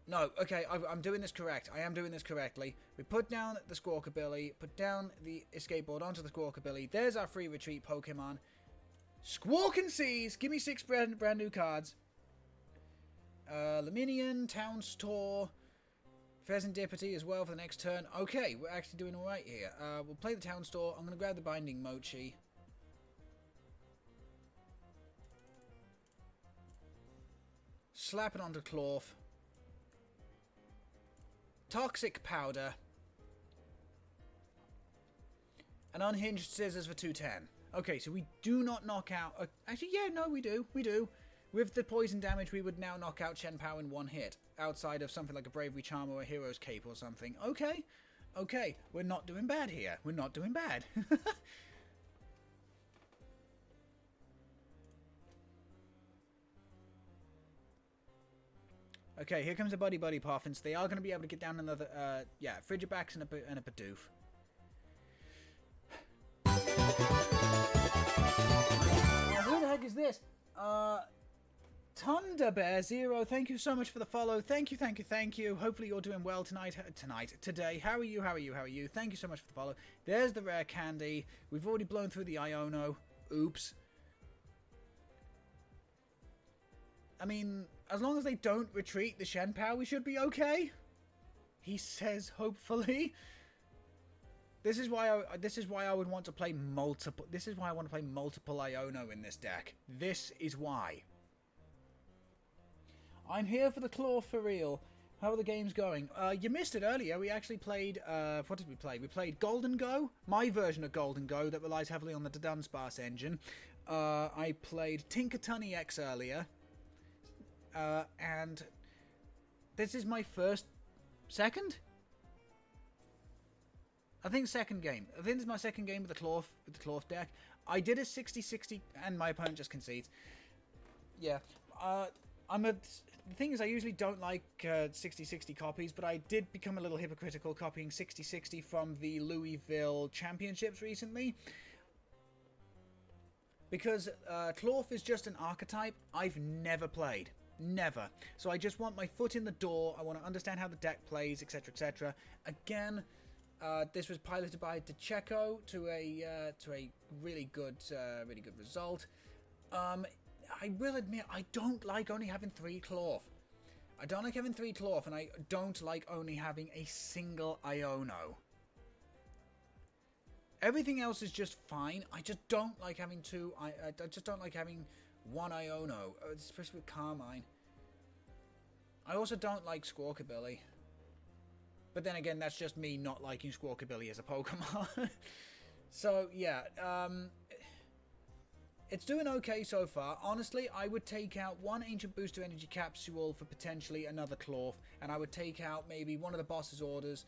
No, okay, I'm doing this correct. I am doing this correctly. We put down the Squawkabilly, put down the Escape Board onto the Squawkabilly. There's our free retreat Pokemon. Squawk and Seize! Give me 6 brand new cards. Luminion, Town Store, Serendipity as well for the next turn. Okay, we're actually doing alright here. We'll play the Town Store. I'm going to grab the Binding Mochi. Slap it onto Klawf. Toxic Powder. An Unhinged Scissors for 210. Okay, so we do not knock out... actually, yeah, no, we do. We do. With the poison damage, we would now knock out Shenpao in one hit. Outside of something like a Bravery Charm or a Hero's Cape or something. Okay. Okay, we're not doing bad here. We're not doing bad. Okay, here comes the Buddy Poffins. They are going to be able to get down another, yeah, Frigibacks and a Bidoof. Who the heck is this? Thunderbear0, thank you so much for the follow. Thank you, thank you, thank you. Hopefully you're doing well today. How are you, how are you, how are you? Thank you so much for the follow. There's the rare candy. We've already blown through the Iono. Oops. I mean, as long as they don't retreat the Shenpao, we should be okay. He says, hopefully. This is why I would want to play multiple. This is why I want to play multiple Iono in this deck. This is why. I'm here for the Klawf for real. How are the games going? You missed it earlier. We actually played. What did we play? We played Goldenguy, my version of Goldenguy that relies heavily on the Dunsparce engine. I played Tinkaton EX earlier. And this is my second? I think second game. I think this is my second game with the Klawf deck. I did a 60-60 and my opponent just concedes. Yeah. The thing is, I usually don't like 60-60 copies, but I did become a little hypocritical copying 60-60 from the Louisville Championships recently. Because Klawf is just an archetype I've never played. Never. So I just want my foot in the door. I want to understand how the deck plays, etc., etc. Again, this was piloted by DeCheco to a really good result. I will admit I don't like only having 3 Klawf. I don't like having 3 Klawf, and I don't like only having a single Iono. Everything else is just fine. I just don't like having 2. I just don't like having 1 Iono, especially with Carmine. I also don't like Squawkabilly. But then again, that's just me not liking Squawkabilly as a Pokemon. So, yeah. It's doing okay so far. Honestly, I would take out 1 Ancient Booster Energy Capsule for potentially another Klawf. And I would take out maybe one of the boss's orders.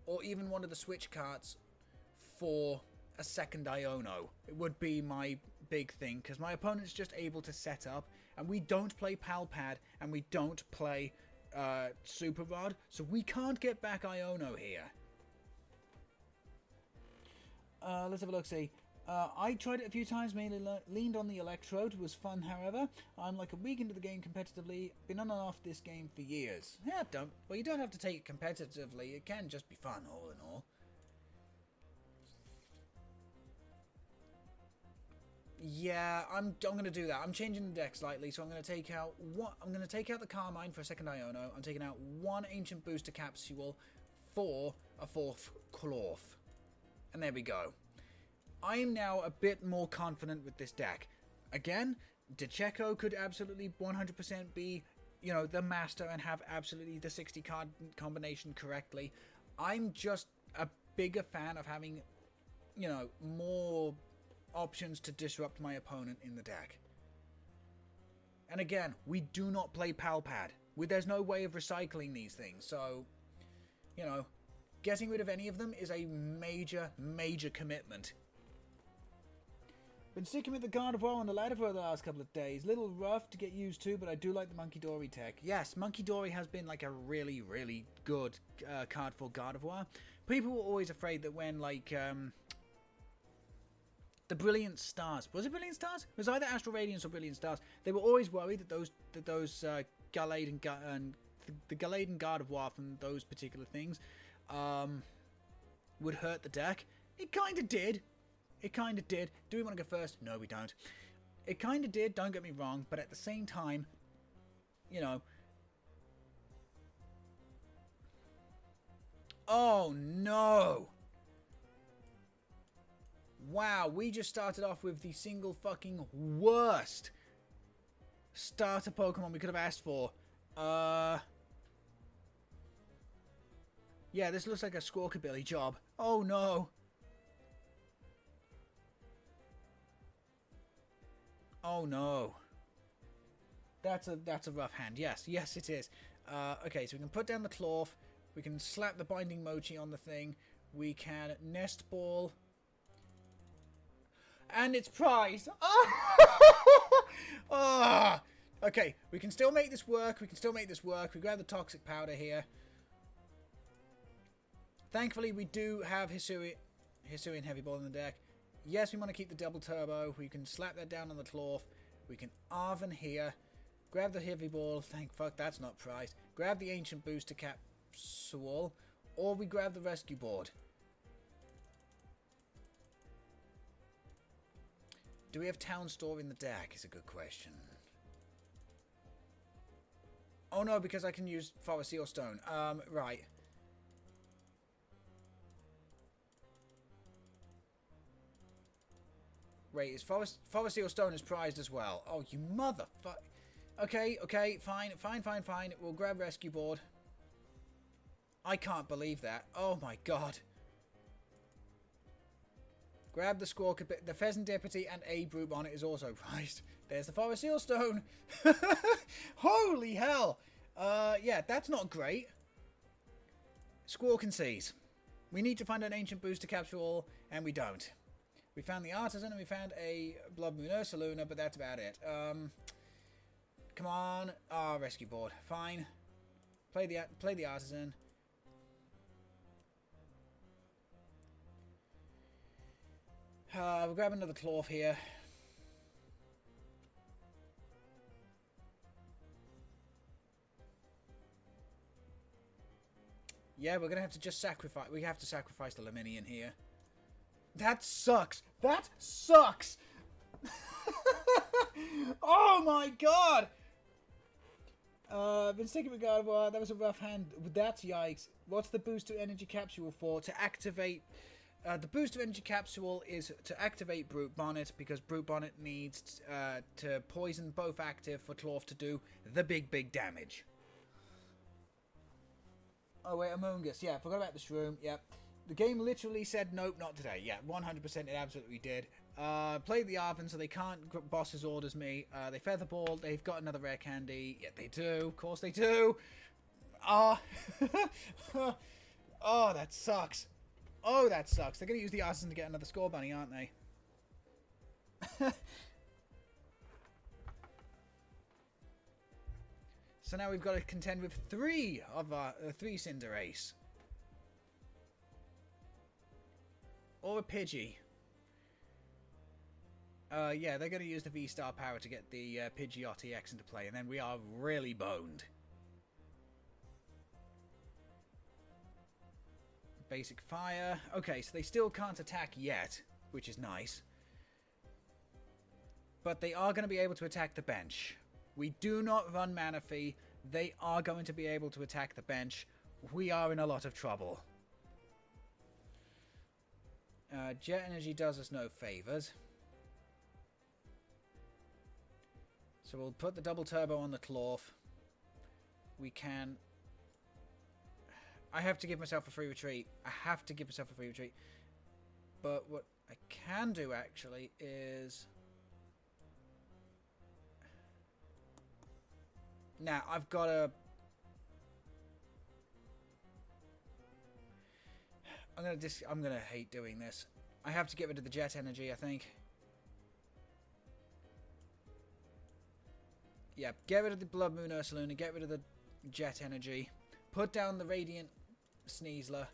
Or even one of the switch carts for a second Iono. It would be my big thing, because my opponent's just able to set up, and we don't play Palpad, and we don't play Super Rod, so we can't get back Iono here. Let's have a look, see. I tried it a few times, mainly leaned on the Electrode. It was fun, however. I'm like a week into the game competitively, been on and off this game for years. Yeah, well, you don't have to take it competitively, it can just be fun, all in all. Yeah, I'm gonna do that. I'm changing the deck slightly, so I'm gonna take out the Carmine for a second Iono. I'm taking out 1 Ancient Booster Capsule for a 4th Klawf. And there we go. I am now a bit more confident with this deck. Again, DeCheco could absolutely 100% be, you know, the master and have absolutely the 60 card combination correctly. I'm just a bigger fan of having, you know, more options to disrupt my opponent in the deck. And again, we do not play Palpad. There's no way of recycling these things, so, you know, getting rid of any of them is a major, major commitment. Been sticking with the Gardevoir and the Ladder for the last couple of days. Little rough to get used to, but I do like the Monkey Dory tech. Yes, Monkey Dory has been like a really, really good card for Gardevoir. People were always afraid that when like the Brilliant Stars, was it Brilliant Stars? It was either Astral Radiance or Brilliant Stars. They were always worried that those Gallade and the Gallade and Gardevoir from those particular things would hurt the deck. It kind of did. It kind of did. Do we want to go first? No, we don't. It kind of did, don't get me wrong, but at the same time, you know... Oh, no! Wow, we just started off with the single fucking worst starter Pokemon we could have asked for. Yeah, this looks like a Squawkabilly job. Oh, no! Oh no. That's a rough hand. Yes, yes it is. Okay, so we can put down the Klawf. We can slap the Binding Mochi on the thing. We can Nest Ball. And it's prized. Oh! Okay, we can still make this work. We can still make this work. We grab the Toxic Powder here. Thankfully, we do have Hisuian Heavy Ball in the deck. Yes, we want to keep the double turbo. We can slap that down on the Klawf. We can Arven here. Grab the Heavy Ball. Thank fuck that's not prized. Grab the Ancient Booster Capsule. Or we grab the Rescue Board. Do we have Town Store in the deck is a good question. Oh no, because I can use Forest Seal Stone. Right. Wait, is Forest Seal Stone is prized as well? Oh, you motherfucker. Okay, fine. We'll grab Rescue Board. I can't believe that. Oh my god. Grab the Squawkabilly, the Pheasantipity, and a Brute Bonnet is also prized. There's the Forest Seal Stone. Holy hell. Yeah, that's not great. Squawk and Seize. We need to find an Ancient Booster Capsule, and we don't. We found the Artisan and we found a Blood Moon Ursaluna, but that's about it. Come on. Ah, Rescue Board. Fine. Play the Artisan. We'll grab another Klawf here. Yeah, we're gonna have to just sacrifice. We have to sacrifice the Laminion here. That sucks. That sucks. Oh my god. Been sticking with Gardevoir. That was a rough hand. That's yikes. What's the booster energy capsule for? To activate. The booster energy capsule is to activate Brute Bonnet because Brute Bonnet needs to poison both active for Klawf to do the big damage. Oh wait, Among Us. Yeah, forgot about the Shroom. Yep. The game literally said, nope, not today. Yeah, 100% it absolutely did. Played the Arven, so they can't boss his orders me. They Featherball, they've got another rare candy. Yeah, they do. Of course they do. Oh, that sucks. Oh, that sucks. They're going to use the Artisan to get another Score Bunny, aren't they? So now we've got to contend with three Cinderace. Or a Pidgey. Yeah, they're going to use the V-Star power to get the Pidgeot EX into play, and then we are really boned. Basic Fire. Okay, so they still can't attack yet, which is nice. But they are going to be able to attack the bench. We do not run Manaphy. They are going to be able to attack the bench. We are in a lot of trouble. Jet Energy does us no favours. So we'll put the double turbo on the Klawf. We can... I have to give myself a free retreat. I have to give myself a free retreat. But what I can do actually is... Now, I've got to... I'm gonna hate doing this. I have to get rid of the Jet Energy, I think. Yeah, get rid of the Blood Moon Ursaluna, get rid of the Jet Energy. Put down the Radiant Sneasler.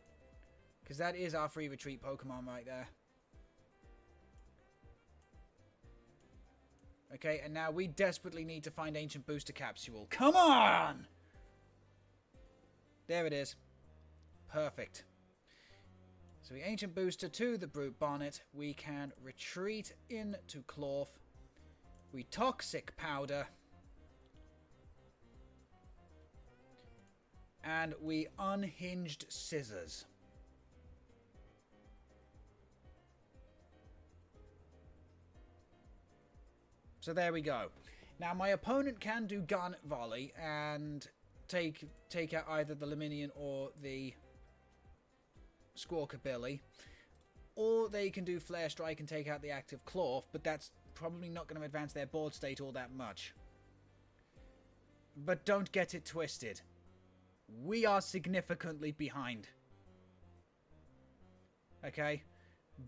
Because that is our free retreat Pokemon right there. Okay, and now we desperately need to find Ancient Booster Capsule. Come on! There it is. Perfect. So we Ancient Booster to the Brute Bonnet. We can retreat into Klawf. We Toxic Powder. And we Unhinged Scissors. So there we go. Now my opponent can do Garnet Volley and take out either the Laminion or the Squawkabilly. Or they can do Flare Strike and take out the active Klawf, but that's probably not going to advance their board state all that much. But don't get it twisted. We are significantly behind. Okay?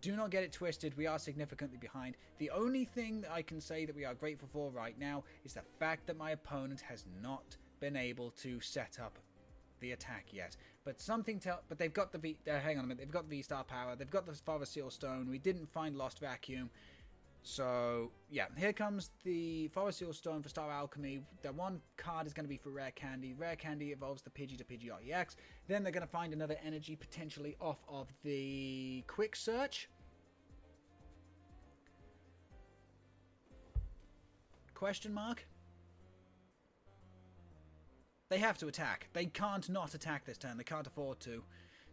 Do not get it twisted. We are significantly behind. The only thing that I can say that we are grateful for right now is the fact that my opponent has not been able to set up the attack yet. But but they've got the V. Hang on a minute. They've got V-Star Power. They've got the Father Seal Stone. We didn't find Lost Vacuum. So, yeah, here comes the Forest Seal Stone for Star Alchemy. That one card is going to be for Rare Candy. Rare Candy evolves the Pidgey to Pidgeot EX. Then they're going to find another energy potentially off of the Quick Search. Question mark? They have to attack. They can't not attack this turn. They can't afford to.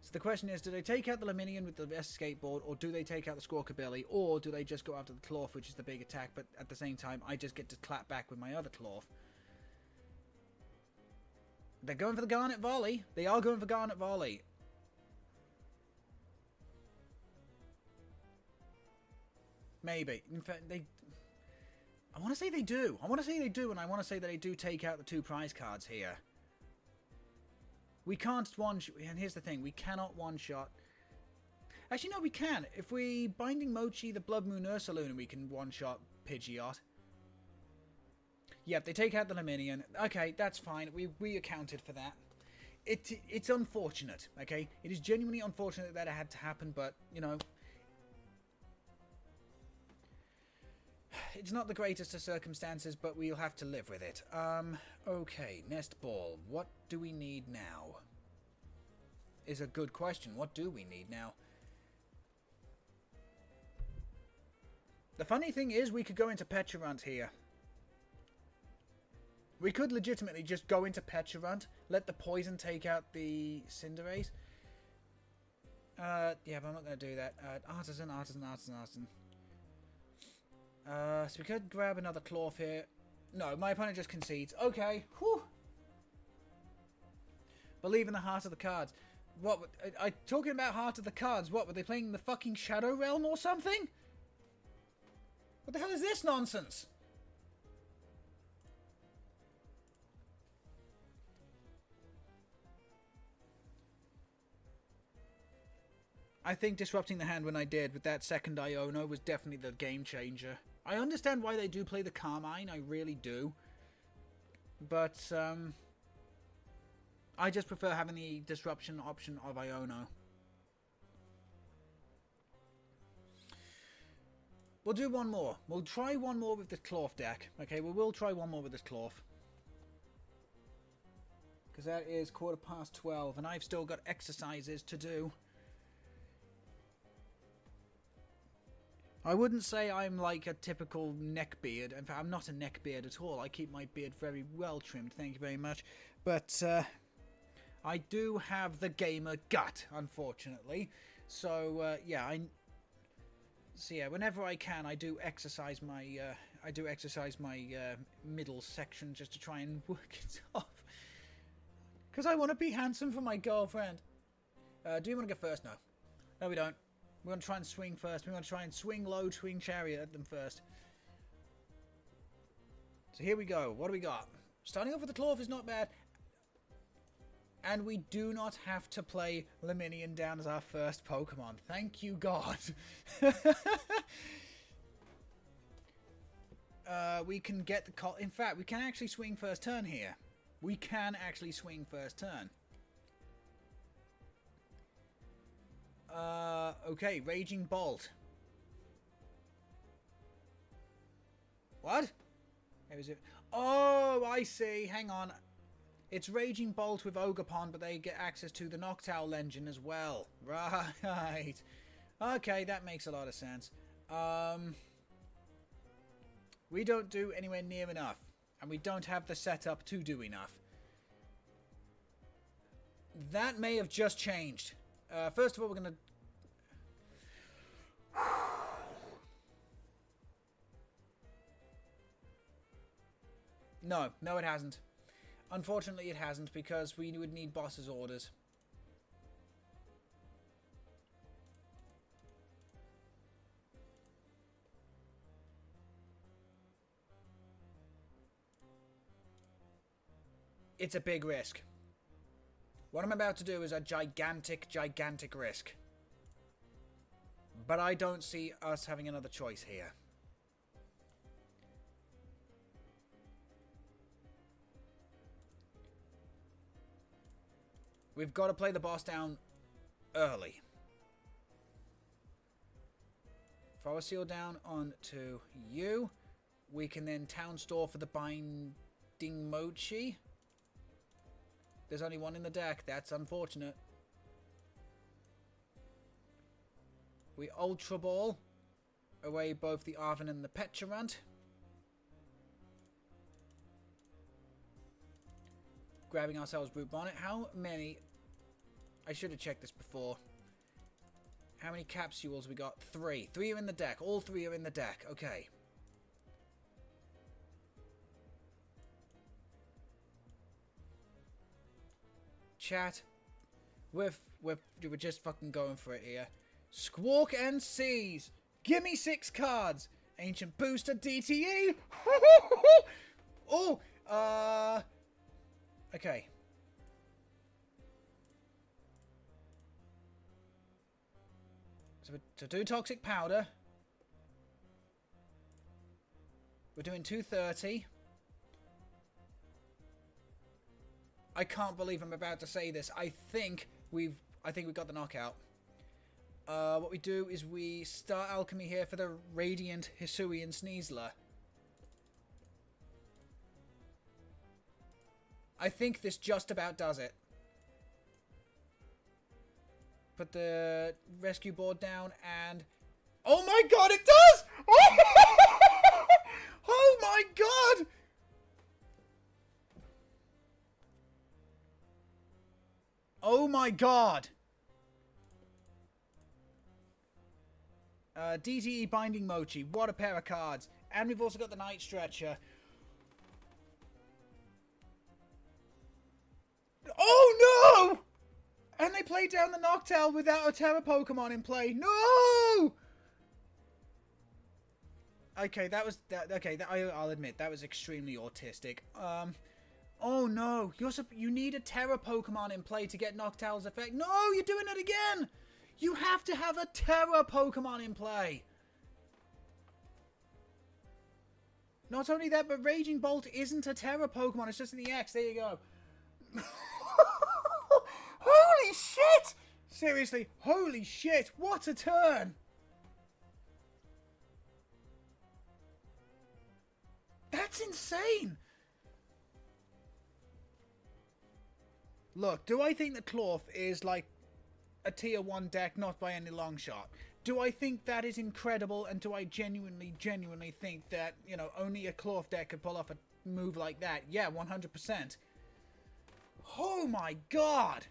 So the question is, do they take out the Laminion with the Escape Board, or do they take out the Squawkabilly, or do they just go after the Klawf, which is the big attack, but at the same time, I just get to clap back with my other Klawf? They're going for the Garnet Volley. They are going for Garnet Volley. Maybe. In fact, I want to say they do. I want to say they do, and I want to say that they do take out the 2 prize cards here. We can't and here's the thing, we cannot one-shot. Actually, no, we can. If we Binding Mochi, the Blood Moon Ursaluna, we can one-shot Pidgeot. Yep, they take out the Laminion. Okay, that's fine. We accounted for that. It's unfortunate, okay? It is genuinely unfortunate that it had to happen, but, you know, it's not the greatest of circumstances, but we'll have to live with it. Okay, Nest Ball. What do we need now? Is a good question. What do we need now? The funny thing is, we could go into Pecharunt here. We could legitimately just go into Pecharunt, let the Poison take out the Cinderace. Yeah, but I'm not going to do that. Artisan. So we could grab another Klawf here. No, my opponent just concedes. Okay. Whew. Believe in the heart of the cards. What? I talking about heart of the cards. What, were they playing the fucking Shadow Realm or something? What the hell is this nonsense? I think disrupting the hand when I did with that second Iono was definitely the game changer. I understand why they do play the Carmine, I really do. But, I just prefer having the disruption option of Iono. We'll do one more. We'll try one more with the Klawf deck. Okay, we will try one more with this Klawf. Because that is 12:15, and I've still got exercises to do. I wouldn't say I'm like a typical neckbeard. In fact, I'm not a neckbeard at all. I keep my beard very well trimmed, thank you very much. But I do have the gamer gut, unfortunately. So yeah, whenever I can, I do exercise my middle section just to try and work it off. Because I want to be handsome for my girlfriend. Do you want to go first? No. No, we don't. We want to try and swing first. We want to try and swing low, swing chariot at them first. So here we go. What do we got? Starting off with the Klawf is not bad. And we do not have to play Laminion down as our first Pokemon. Thank you, God. we can get the call. In fact, we can actually swing first turn here. We can actually swing first turn. Okay, Raging Bolt. What? How is it? Oh, I see. Hang on. It's Raging Bolt with Ogerpon, but they get access to the Noctowl engine as well. Right. Okay, that makes a lot of sense. We don't do anywhere near enough. And we don't have the setup to do enough. That may have just changed. First of all, we're going to... No, it hasn't. Unfortunately, it hasn't, because we would need boss's orders. It's a big risk. What I'm about to do is a gigantic, gigantic risk. But I don't see us having another choice here. We've got to play the boss down early. Throw a seal down onto you. We can then town store for the Binding Mochi. There's only one in the deck. That's unfortunate. We Ultra Ball away both the Arven and the Petulant. Grabbing ourselves Brute Bonnet. How many... I should have checked this before. How many capsules we got? 3. 3 are in the deck. All 3 are in the deck. Okay. Chat. We're just fucking going for it here. Squawk and Seize. Give me 6 cards. Ancient Booster DTE. Oh, okay. So to do Toxic Powder, we're doing 230. I can't believe I'm about to say this. I think we've got the knockout. What we do is we start Alchemy here for the Radiant Hisuian Sneasler. I think this just about does it. Put the rescue board down and... Oh my god, it does! Oh my god! Oh my god! DTE Binding Mochi. What a pair of cards. And we've also got the Night Stretcher. Oh no! And they played down the Noctowl without a Terra Pokemon in play. No! Okay, that was... Okay, I'll admit, that was extremely autistic. Oh no, you need a Terra Pokemon in play to get Noctowl's effect. No, you're doing it again! You have to have a Terra Pokemon in play. Not only that, but Raging Bolt isn't a Terra Pokemon, it's just an EX. There you go. Holy shit! Seriously, holy shit, what a turn! That's insane! Look, do I think that Klawf is like a tier 1 deck? Not by any long shot. Do I think that is incredible, and do I genuinely think that, you know, only a Klawf deck could pull off a move like that? Yeah, 100%. Oh my god!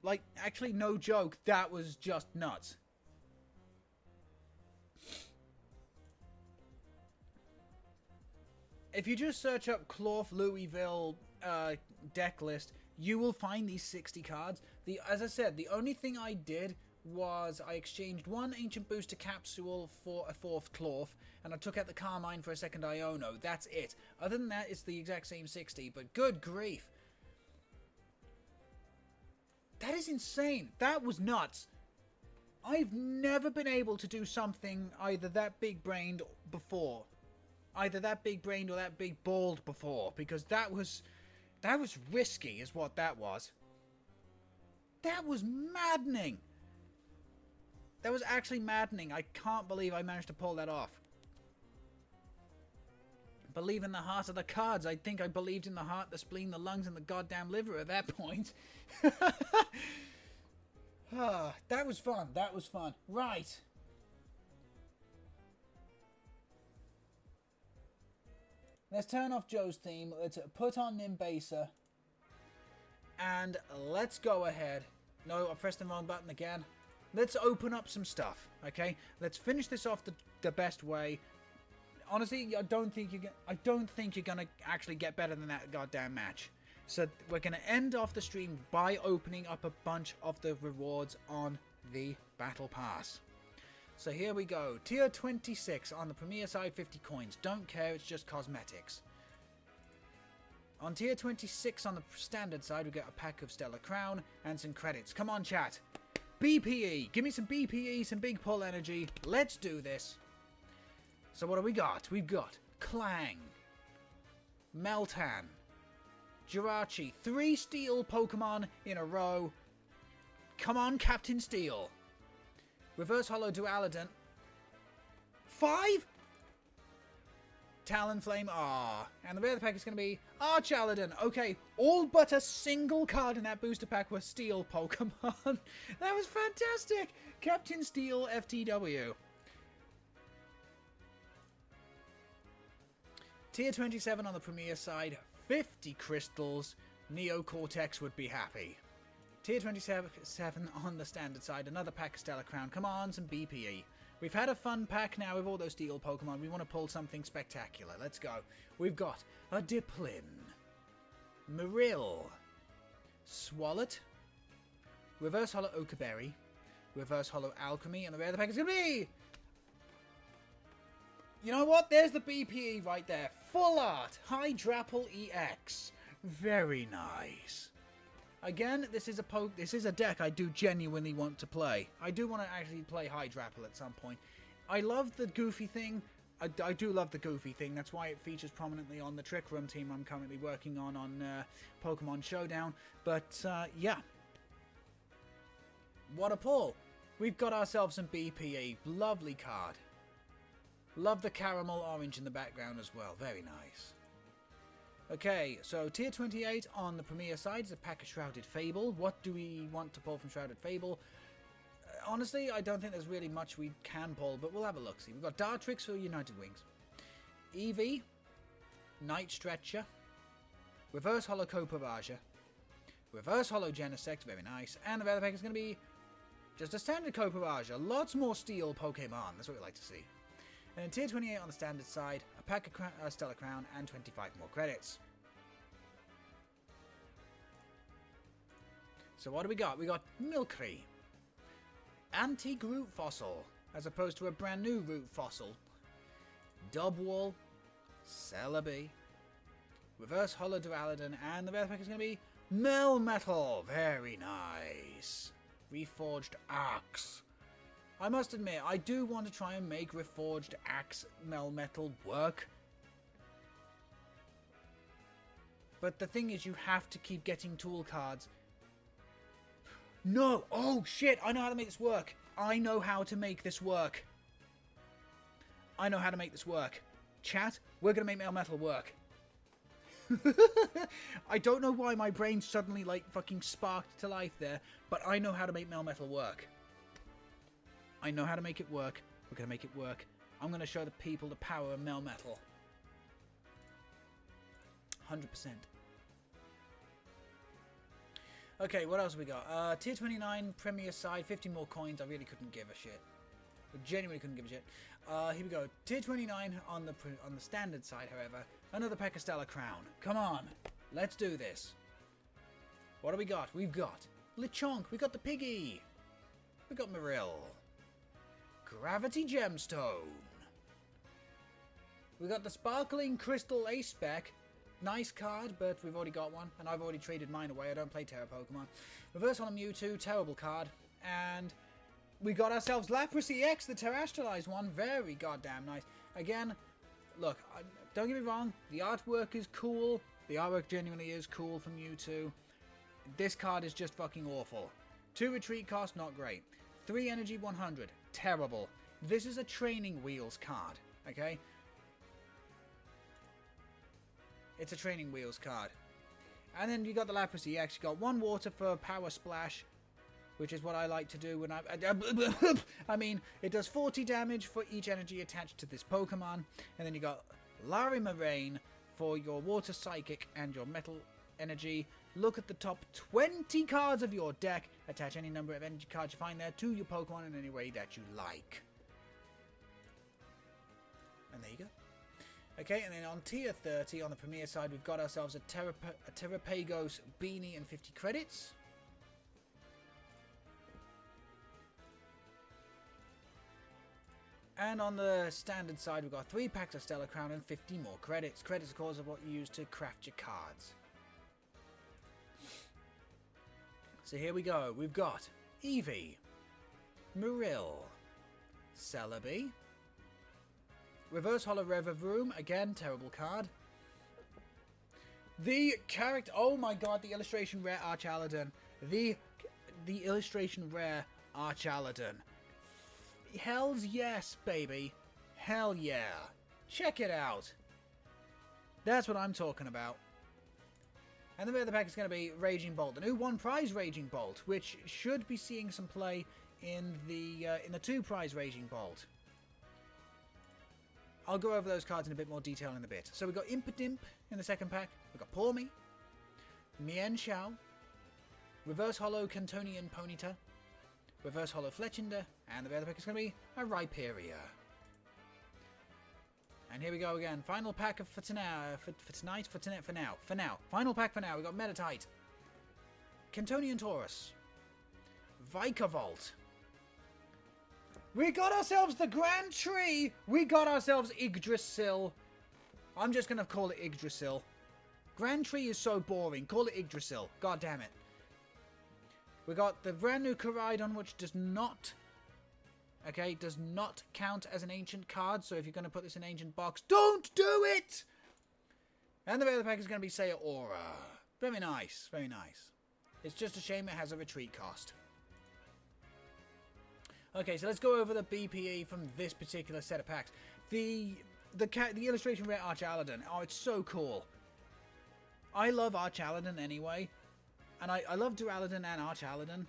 Like, actually, no joke, that was just nuts. If you just search up Klawf Louisville deck list, you will find these 60 cards. As I said, the only thing I did was I exchanged 1 Ancient Booster Capsule for a 4th Klawf, and I took out the Carmine for a 2nd Iono. That's it. Other than that, it's the exact same 60, but good grief. That is insane. That was nuts. I've never been able to do something either that big-brained before. Either that big-brained or that big-balled before. Because that was risky is what that was. That was maddening. That was actually maddening. I can't believe I managed to pull that off. Believe in the heart of the cards. I think I believed in the heart, the spleen, the lungs, and the goddamn liver at that point. That was fun. That was fun. Right. Let's turn off Joe's theme. Let's put on Nimbasa. And let's go ahead. No, I pressed the wrong button again. Let's open up some stuff, okay? Let's finish this off the best way. Honestly, I don't think you're gonna actually get better than that goddamn match. So we're gonna end off the stream by opening up a bunch of the rewards on the Battle Pass. So here we go. Tier 26 on the Premier side, 50 coins. Don't care, it's just cosmetics. On Tier 26 on the Standard side, we get a pack of Stellar Crown and some credits. Come on, chat. BPE. Give me some BPE, some big pull energy. Let's do this. So what do we got? We've got Clang, Meltan, Jirachi. 3 Steel Pokemon in a row. Come on, Captain Steel. Reverse Holo Dualadin. 5? Talonflame. And the rare pack is going to be Archaladin. Okay, all but a single card in that booster pack were Steel Pokemon. That was fantastic. Captain Steel FTW. Tier 27 on the Premier side, 50 crystals. Neo Cortex would be happy. Tier 27 on the Standard side, another pack of Stellar Crown. Come on, some BPE. We've had a fun pack now with all those Steel Pokemon. We want to pull something spectacular. Let's go. We've got a Diplin, Marill, Swalot, Reverse Holo Okaberry, Reverse Holo Alchemy, and the rare the pack is going to be... You know what? There's the BPE right there. Full art. Hydrapple EX. Very nice. Again, this is a deck I do genuinely want to play. I do want to actually play Hydrapple at some point. I love the goofy thing. I do love the goofy thing. That's why it features prominently on the Trick Room team I'm currently working on Pokemon Showdown. But, yeah. What a pull. We've got ourselves some BPE. Lovely card. Love the caramel orange in the background as well. Very nice. Okay, so Tier 28 on the Premier side is a pack of Shrouded Fable. What do we want to pull from Shrouded Fable? Honestly, I don't think there's really much we can pull, but we'll have a look. See, we've got Dartrix for United Wings. Eevee, Night Stretcher, Reverse Holo Coparaja, Reverse Holo Genesect, very nice, and the rare pack is going to be just a standard Coparaja. Lots more Steel Pokemon, that's what we like to see. And in Tier 28 on the Standard side, a pack of Stellar Crown and 25 more credits. So what do we got? We got Milcery, Anti-Groot Fossil, as opposed to a brand new Root Fossil, Dubwall, Celebi, Reverse Holo Dualadin, and the rare pack is going to be Melmetal. Very nice. Reforged Axe. I must admit, I do want to try and make Reforged Axe Melmetal work. But the thing is, you have to keep getting tool cards. No! Oh, shit! I know how to make this work! I know how to make this work! I know how to make this work. Chat, we're gonna make Melmetal work. I don't know why my brain suddenly, like, fucking sparked to life there, but I know how to make Melmetal work. I know how to make it work. We're going to make it work. I'm going to show the people the power of Melmetal. 100%. Okay, what else have we got? Tier 29, Premier side, 50 more coins. I really couldn't give a shit. I genuinely couldn't give a shit. Here we go. Tier 29 on the Standard side, however. Another pack of Stellar Crown. Come on. Let's do this. What do we got? We've got Lechonk. We got the Piggy. We got Marill. Gravity Gemstone. We got the Sparkling Crystal Ace Spec. Nice card, but we've already got one, and I've already traded mine away. I don't play Terra Pokemon. Reverse Holo Mewtwo, terrible card. And we got ourselves Lapras EX, the Terrestrialized one. Very goddamn nice. Again, look, don't get me wrong. The artwork is cool. The artwork genuinely is cool from Mewtwo. This card is just fucking awful. 2 retreat cost, not great. 3 energy, 100. Terrible. This is a Training Wheels card, okay? It's a Training Wheels card. And then you got the Lapras EX. You got 1 water for Power Splash, which is what I like to do when I mean, it does 40 damage for each energy attached to this Pokemon. And then you got Larimarain for your Water Psychic and your Metal Energy. Look at the top 20 cards of your deck. Attach any number of energy cards you find there to your Pokemon in any way that you like. And there you go. Okay, and then on tier 30, on the Premier side, we've got ourselves a Terrapagos Beanie and 50 credits. And on the standard side, we've got 3 packs of Stellar Crown and 50 more credits. Credits, of course, are what you use to craft your cards. So here we go. We've got Eevee, Marill, Celebi, Reverse Holo Revavroom, again, terrible card. The character, oh my god, the illustration rare Archaladon. The illustration rare Archaladon. Hells yes, baby. Hell yeah. Check it out. That's what I'm talking about. And the rest of the pack is going to be Raging Bolt, the new 1 prize Raging Bolt, which should be seeing some play in the 2 prize Raging Bolt. I'll go over those cards in a bit more detail in a bit. So we've got Impidimp in the second pack. We've got Pawmi, Mienshao, Reverse Holo Cantonian Ponyta, Reverse Holo Fletchinder, and the other pack is going to be a Rhyperior. And here we go again. Final pack for now. Final pack for now. We've got Meditite, Cantonian Taurus, Vikavolt. We got ourselves the Grand Tree. We got ourselves Yggdrasil. I'm just going to call it Yggdrasil. Grand Tree is so boring. Call it Yggdrasil. God damn it. We got the brand new Koraidon, which does not count as an ancient card. So if you're going to put this in ancient box, don't do it! And the other pack is going to be Saya Aura. Very nice. Very nice. It's just a shame it has a retreat cost. Okay, so let's go over the BPE from this particular set of packs. The illustration rare Archaladon. Oh, it's so cool. I love Archaladon anyway. And I love Duraludon and Archaladon.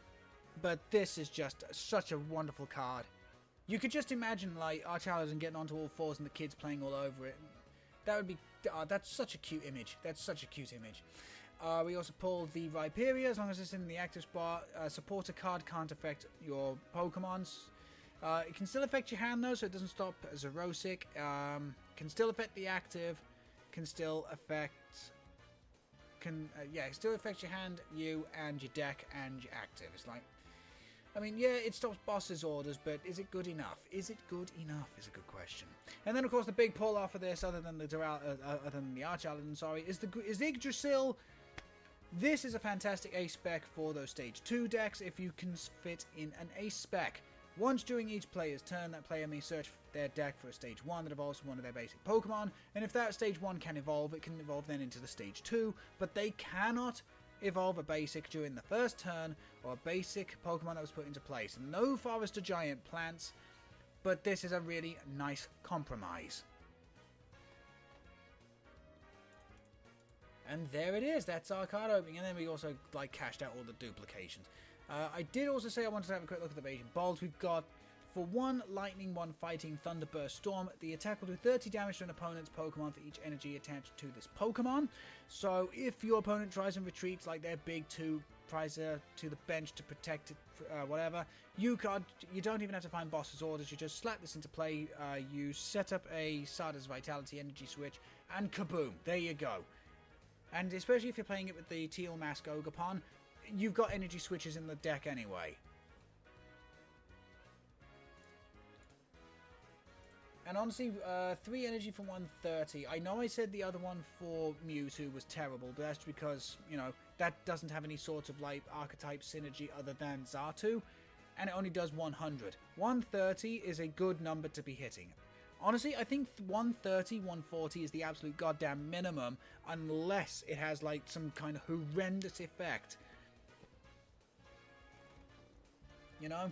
But this is just such a wonderful card. You could just imagine, like, Archaladon getting onto all fours and the kids playing all over it. That would be... that's such a cute image. That's such a cute image. We also pulled the Rhyperior, as long as it's in the active spot. Supporter card can't affect your Pokemons. It can still affect your hand, though, so it doesn't stop Zerosic. Can still affect the active. Can still affect... it still affects your hand, you, and your deck, and your active. It's like... I mean, yeah, it stops bosses' orders, but is it good enough? Is it good enough is a good question. And then, of course, the big pull-off of this, other than the Archaladon, sorry, is the Yggdrasil. This is a fantastic ace spec for those stage 2 decks if you can fit in an ace spec. Once during each player's turn, that player may search their deck for a stage 1 that evolves from one of their basic Pokemon, and if that stage 1 can evolve, it can evolve then into the stage 2, but they cannot evolve a basic during the first turn or a basic Pokemon that was put into place. No Forest or Giant plants, but this is a really nice compromise. And there it is. That's our card opening. And then we also cashed out all the duplications. I did also say I wanted to have a quick look at the Raging Bolt. We've got, for 1 Lightning, 1 Fighting, Thunderburst, Storm, the attack will do 30 damage to an opponent's Pokemon for each energy attached to this Pokemon. So if your opponent tries and retreats like their big 2 Prizer to the bench to protect it, whatever, you don't even have to find boss's orders. You just slap this into play. You set up a Sarda's Vitality energy switch, and kaboom! There you go. And especially if you're playing it with the Teal Mask Ogerpon, you've got energy switches in the deck anyway. And honestly, 3 energy for 130. I know I said the other one for Mewtwo was terrible, but that's because, you know, that doesn't have any sort of, like, archetype synergy other than Xatu, and it only does 100. 130 is a good number to be hitting. Honestly, I think 130, 140 is the absolute goddamn minimum, unless it has, like, some kind of horrendous effect. You know?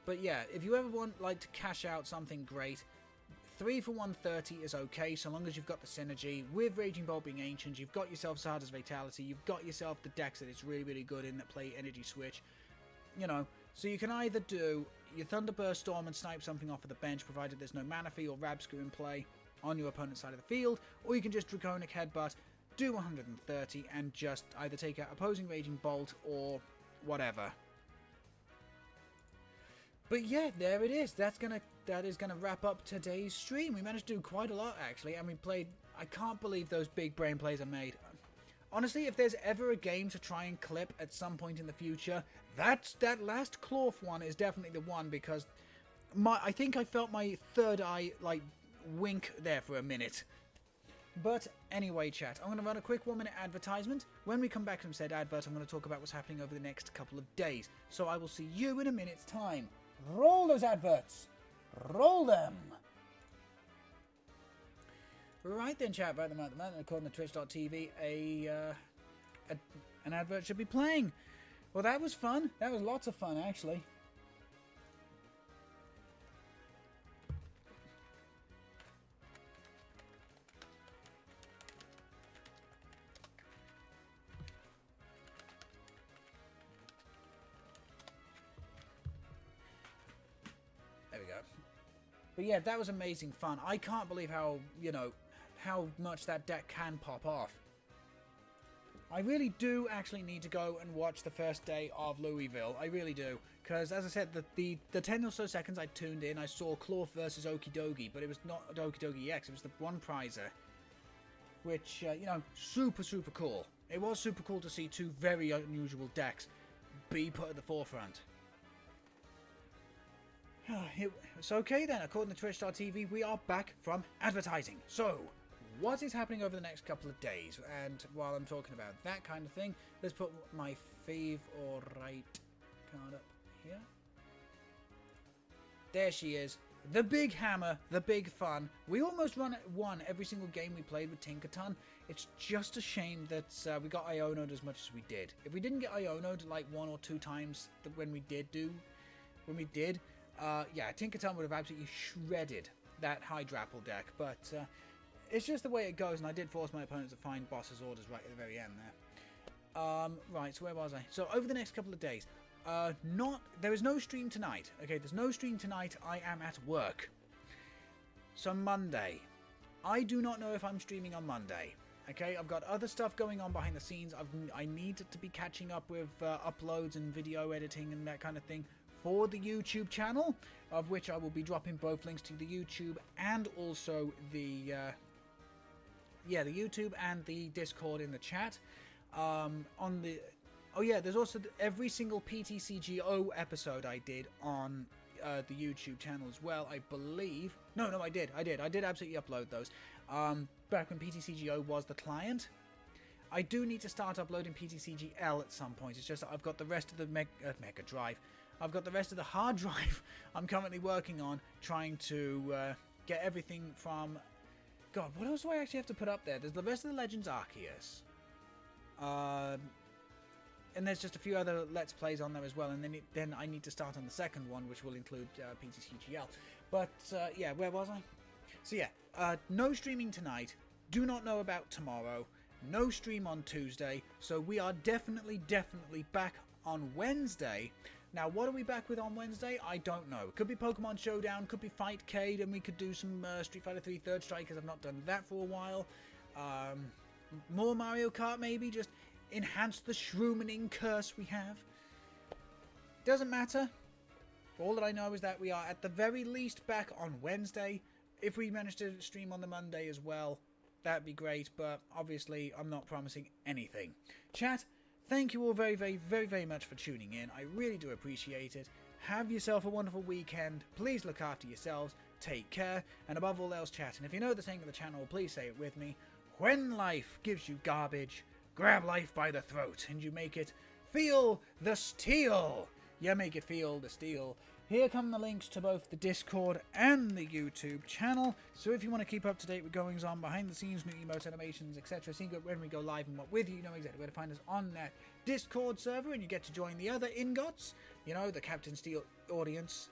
But yeah, if you ever want, like, to cash out something great, 3 for 130 is okay, so long as you've got the synergy. With Raging Bolt being ancient, you've got yourself Zarda's Vitality, you've got yourself the decks that it's really, really good in that play Energy Switch. You know, so you can either do your Thunderburst Storm and snipe something off of the bench, provided there's no Manaphy or Rabscrew in play on your opponent's side of the field, or you can just Draconic Headbutt, do 130, and just either take out opposing Raging Bolt or whatever. But yeah, there it is. That is gonna wrap up today's stream. We managed to do quite a lot actually, and we played. I can't believe those big brain plays I made. Honestly, if there's ever a game to try and clip at some point in the future, that last Klawf one is definitely the one, because I think I felt my third eye like wink there for a minute. But anyway, chat, I'm going to run a quick 1-minute advertisement. When we come back from said advert, I'm going to talk about what's happening over the next couple of days. So I will see you in a minute's time. Roll those adverts! Roll them! Right then, chat, right at the moment, according to twitch.tv, an advert should be playing. Well, that was fun. That was lots of fun, actually. There we go. But yeah, that was amazing fun. I can't believe how, you know, how much that deck can pop off. I really do actually need to go and watch the first day of Louisville. I really do. Because, as I said, the 10 or so seconds I tuned in, I saw Klawf versus Okidogi, but it was not Okidogi EX, it was the one prizer. Which, you know, super, super cool. It was super cool to see two very unusual decks be put at the forefront. It's okay then, according to Twitch.tv, we are back from advertising. So, what is happening over the next couple of days? And while I'm talking about that kind of thing, let's put my favorite card up here. There she is. The big hammer, the big fun. We almost won every single game we played with Tinkaton. It's just a shame that we got Iono'd as much as we did. If we didn't get Iono'd like 1 or 2 times when we did, yeah, Tinkaton would have absolutely shredded that Hydrapple deck, but it's just the way it goes, and I did force my opponent to find boss's orders right at the very end there. Right, so where was I? So over the next couple of days, there is no stream tonight. Okay, there's no stream tonight. I am at work. So Monday, I do not know if I'm streaming on Monday. Okay, I've got other stuff going on behind the scenes. I need to be catching up with uploads and video editing and that kind of thing for the YouTube channel, of which I will be dropping both links to the YouTube and also the YouTube and the Discord in the chat. Oh yeah, there's also every single PTCGO episode I did on the YouTube channel as well, I believe. No, I did absolutely upload those. Back when PTCGO was the client. I do need to start uploading PTCGL at some point. It's just that I've got the rest of the Mega Drive. I've got the rest of the hard drive I'm currently working on, trying to get everything from... God, what else do I actually have to put up there? There's the rest of the Legends Arceus. And there's just a few other Let's Plays on there as well, and then I need to start on the second one, which will include PTCGL. But, yeah, where was I? So yeah, no streaming tonight, do not know about tomorrow, no stream on Tuesday, so we are definitely back on Wednesday. Now, what are we back with on Wednesday? I don't know. Could be Pokemon Showdown, could be Fightcade, and we could do some Street Fighter 3 Third Strike, because I've not done that for a while. More Mario Kart, maybe, just enhance the Shroomining curse we have. Doesn't matter. All that I know is that we are at the very least back on Wednesday. If we manage to stream on the Monday as well, that'd be great, but obviously I'm not promising anything. Chat, thank you all very much for tuning in. I really do appreciate it. have yourself a wonderful weekend. Please look after yourselves, take care, and above all else, chat. And if you know the saying of the channel, please say it with me. When life gives you garbage, grab life by the throat, and you make it feel the steel. You make it feel the steel. Here come the links to both the Discord and the YouTube channel, so if you want to keep up to date with goings on behind the scenes, new emotes, animations, etc., seeing when we go live and what with you know exactly where to find us on that Discord server, and you get to join the other ingots, you know, the Captain Steel audience.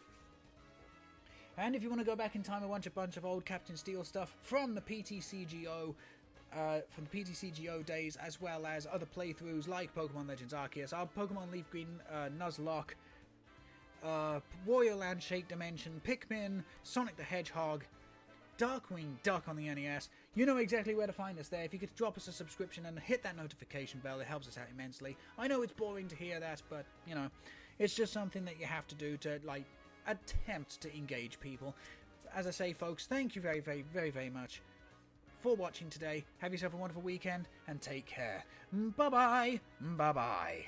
And if you want to go back in time and watch a bunch of old Captain Steel stuff from the PTCGO, days, as well as other playthroughs like Pokemon Legends Arceus, our Pokemon Leaf Green, Nuzlocke, Warrior Land Shake Dimension, Pikmin, Sonic the Hedgehog, Darkwing Duck on the NES. You know exactly where to find us there. If you could drop us a subscription and hit that notification bell, it helps us out immensely. I know it's boring to hear that, but, you know, it's just something that you have to do to, like, attempt to engage people. As I say, folks, thank you very, very, very, very much for watching today. Have yourself a wonderful weekend, and take care. Bye-bye. Bye-bye.